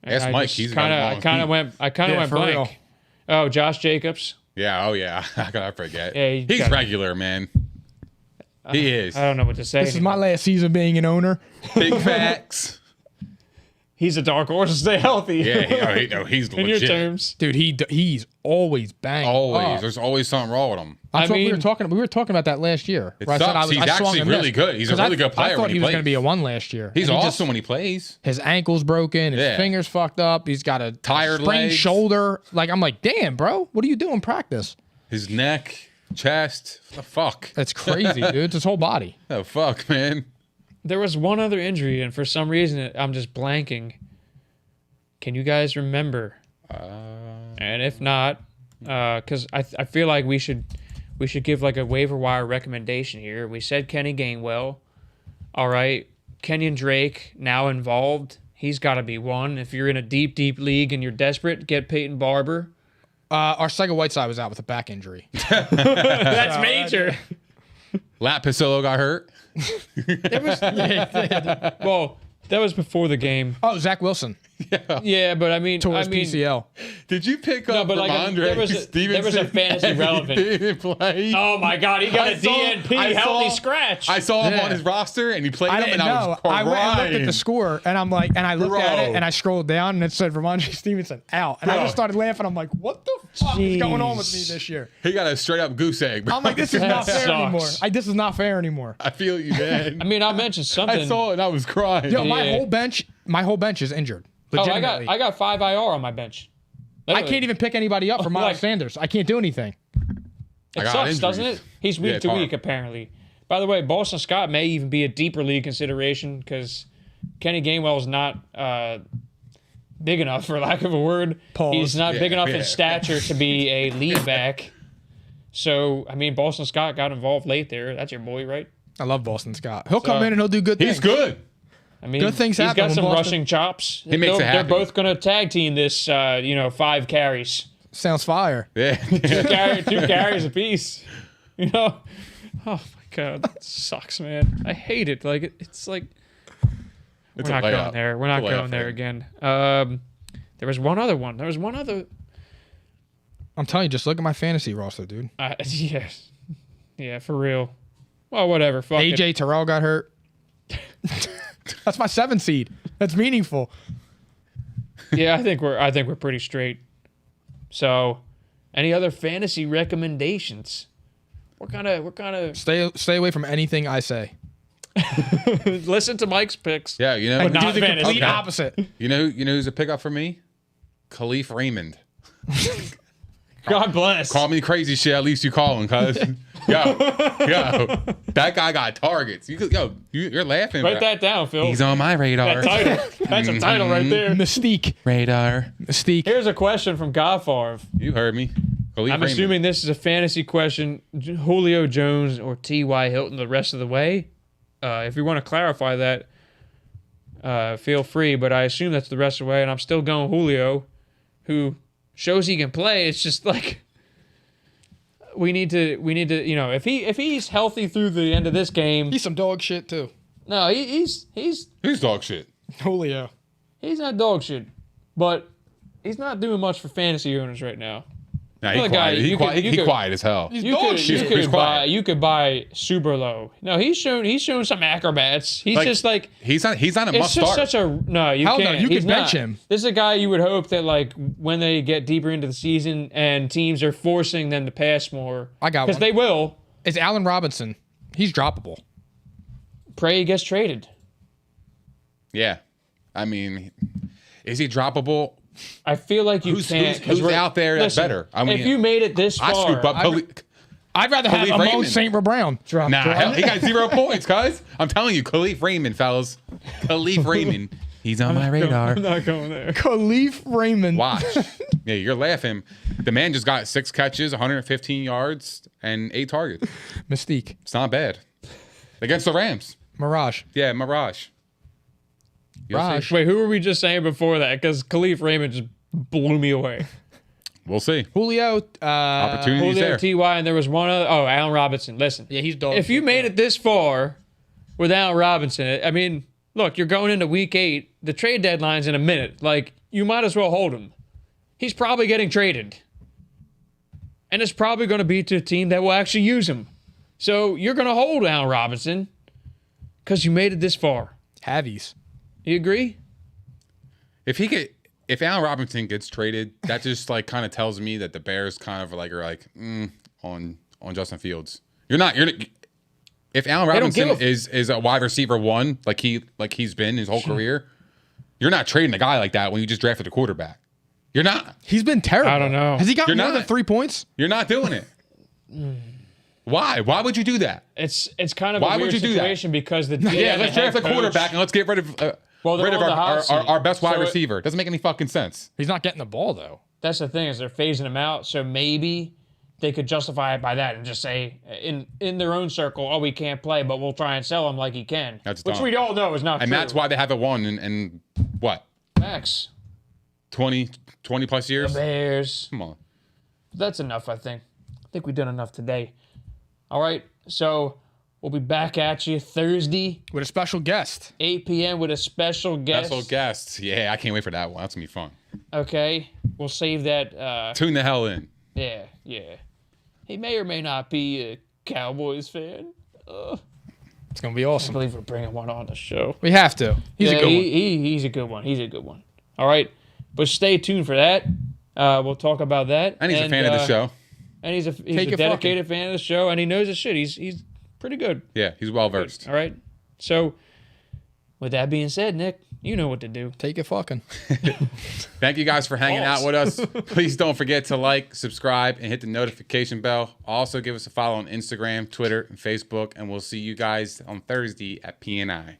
And Ask I Mike. just He's got I long kind of feet. went. I kind of Yeah, went for blank. real. Oh, Josh Jacobs. Yeah. Oh yeah. How could I forget? Yeah, you he's gotta- regular, man. He is. I don't know what to say. This is my last season being an owner. Big facts. he's a dark horse to stay healthy. Yeah, he's in legit. your terms. Dude, he's always banged. Always. up. There's always something wrong with him. That's I what we mean- were talking about that last year. It where I said sucks. He's I swung actually and really missed. good. He's a 'Cause really good player I thought when he he was going to plays. be a 1 last year. He's And he awesome when he plays. his ankle's broken. His Yeah. finger's fucked up. He's got a Tired sprained legs. shoulder. Like, I'm like, damn, bro, what do you do in practice? His neck, chest. What the fuck? That's crazy, dude. It's his whole body. The fuck, man. There was one other injury, and for some reason I'm just blanking. Can you guys remember? And if not, because I feel like we should give like a waiver wire recommendation here. We said Kenny Gainwell. All right, Kenyon Drake now involved. He's got to be one. If you're in a deep league and you're desperate, get Peyton Barber. Arcega Whiteside was out with a back injury. That's major. Lat Pacillo got hurt. Well, that was before the game. Oh, Zach Wilson Yeah, but I mean, tore his PCL. Did you pick up but like, Ramondre there was a Stevenson? fantasy and he relevant. didn't play. Oh my God, he got a DNP healthy scratch. I saw him Yeah. on his roster and he played I him didn't and I know. was I went and looked at crying. the score, and I'm like, and I looked at it, Bro. and I scrolled down, and it said Ramondre Stevenson out, and I Bro. just started laughing. I'm like, what the fuck is going on with me Jeez. this year? He got a straight up goose egg. Bro. I'm like, this is That not fair sucks. anymore. This is not fair anymore. I feel you, man. I mean, I mentioned something. I saw it and I was crying. Yo, my Yeah. whole bench is injured. Oh, Legitimately. I got 5 IR on my bench. I can't even pick anybody up for Miles Like- Sanders. I can't do anything. I It got sucks, doesn't injuries. it? He's Yeah, week it's to hard. week, apparently. By the way, Boston Scott may even be a deeper league consideration because Kenny Gainwell is not big enough, for lack of a word. Pause. He's not big Yeah, enough yeah. in stature to be a lead back. So, I mean, Boston Scott got involved late there. That's your boy, right? I love Boston Scott. He'll come in and he'll do good He's things. good. I mean, Good things he's happen got when some Boston- rushing chops. He makes it They're happen. both going to tag team this, 5 carries. Sounds fire. Yeah. Two carries apiece. You know? Oh my God, that sucks, man. I hate it. Like it's like It's we're a not going layup. there. We're not It's a layup going there for again. There was one other one. There was one other. I'm telling you, just look at my fantasy roster, dude. Yeah, for real. Well, whatever. Fuck it. AJ Terrell got hurt. That's my 7 seed. That's meaningful. Yeah, I think we're pretty straight. So, any other fantasy recommendations? We're gonna Stay away from anything I say. listen to Mike's picks. Yeah, you know. But Do not the fantasy. complete Okay. opposite. You know who's a pickup for me? Khalif Raymond. God bless. Call me crazy shit. At least you call him, cuz. Yo, that guy got targets. You're laughing. Write bro. that down, Phil. He's on my radar. That title. That's a title right there. Mystique. Radar. Mystique. Here's a question from Godfarv. You heard me. Khalif I'm Raymond. assuming this is a fantasy question. Julio Jones or T.Y. Hilton the rest of the way? If you want to clarify that, feel free. But I assume that's the rest of the way, and I'm still going Julio, who shows he can play. It's just like we need to, if he's healthy through the end of this game. He's some dog shit, too. No, he's Who's dog shit? Julio. he's not dog shit, but he's not doing much for fantasy owners right now. Nah, Another he guy, quiet. He you quiet. could- you He could- quiet as hell. He's You dog could, shit. He's quiet. you could buy super low. No, he's shown some acrobats. He's Like, just like he's not a it's must just start. such a no. You Hell no, can't. you He's could bench not. him. This is a guy you would hope that like when they get deeper into the season and teams are forcing them to pass more. I got because one. they will. It's Allen Robinson. He's droppable. Pray he gets traded. Yeah, I mean, is he droppable? I feel like you Who's can't. 'cause who's we're- out there that's listen, better? I mean, if you made it this I far, scoop up. I'd rather have Khalif Amon Raymond. St. Brown. Nah, hell, he got 0 points, cuz. I'm telling you, Khalif Raymond, fellas. Khalif Raymond. He's on my radar. I'm not going there. Khalif Raymond. Watch. Yeah, you're laughing. The man just got 6 catches, 115 yards, and 8 targets. Mystique. It's not bad. Against the Rams. Mirage. Yeah, Mirage. You'll see. Raj. Wait, who were we just saying before that? Because Khalif Raymond just blew me away. We'll see. Julio. Opportunities Julio there. T.Y. and there was one other. Oh, Allen Robinson. Listen, Yeah, he's dog. if you made it this far with Allen Robinson, I mean, look, you're going into week 8. The trade deadline's in a minute. Like, you might as well hold him. He's probably getting traded. And it's probably going to be to a team that will actually use him. So you're going to hold Allen Robinson because you made it this far. Havies. You agree? if Allen Robinson gets traded, that just like kind of tells me that the Bears kind of like are like on Justin Fields. You're if Allen Robinson is a wide receiver 1 like he's been his whole career, you're not trading a guy like that when you just drafted a quarterback. You're not. He's been terrible. I don't know. Has he got You're more not. than 3 points? You're not doing it. Why? Why would you do that? It's kind of Why a would weird you do that? situation because the Yeah, let's draft a quarterback and let's get rid of our best wide receiver. Doesn't make any fucking sense. He's not getting the ball, though. That's the thing is they're phasing him out, so maybe they could justify it by that and just say in their own circle, oh, we can't play, but we'll try and sell him like he can. That's which dumb. we all know is not And true. that's why they haven't won in what? Max, 20 plus the years? Bears. Come on. That's enough, I think. I think we've done enough today. All right, so we'll be back at you Thursday, With a special guest. 8 p.m. with a special guest. Special guests. Yeah, I can't wait for that one. That's going to be fun. Okay, we'll save that. Tune the hell in. Yeah. He may or may not be a Cowboys fan. It's going to be I awesome. believe we're bringing one on the show. We have to. He's a good one. He's a good one. He's a good one. All right, but stay tuned for that. We'll talk about that. And he's a fan of the show. And he's a Take it dedicated fan of the show, and he knows his shit. He's pretty good. Yeah, he's well versed. All right. So, with that being said, Nick, you know what to do. Take it fucking. Thank you guys for hanging out with us. Please don't forget to like, subscribe, and hit the notification bell. Also, give us a follow on Instagram, Twitter, and Facebook, and we'll see you guys on Thursday at PNI.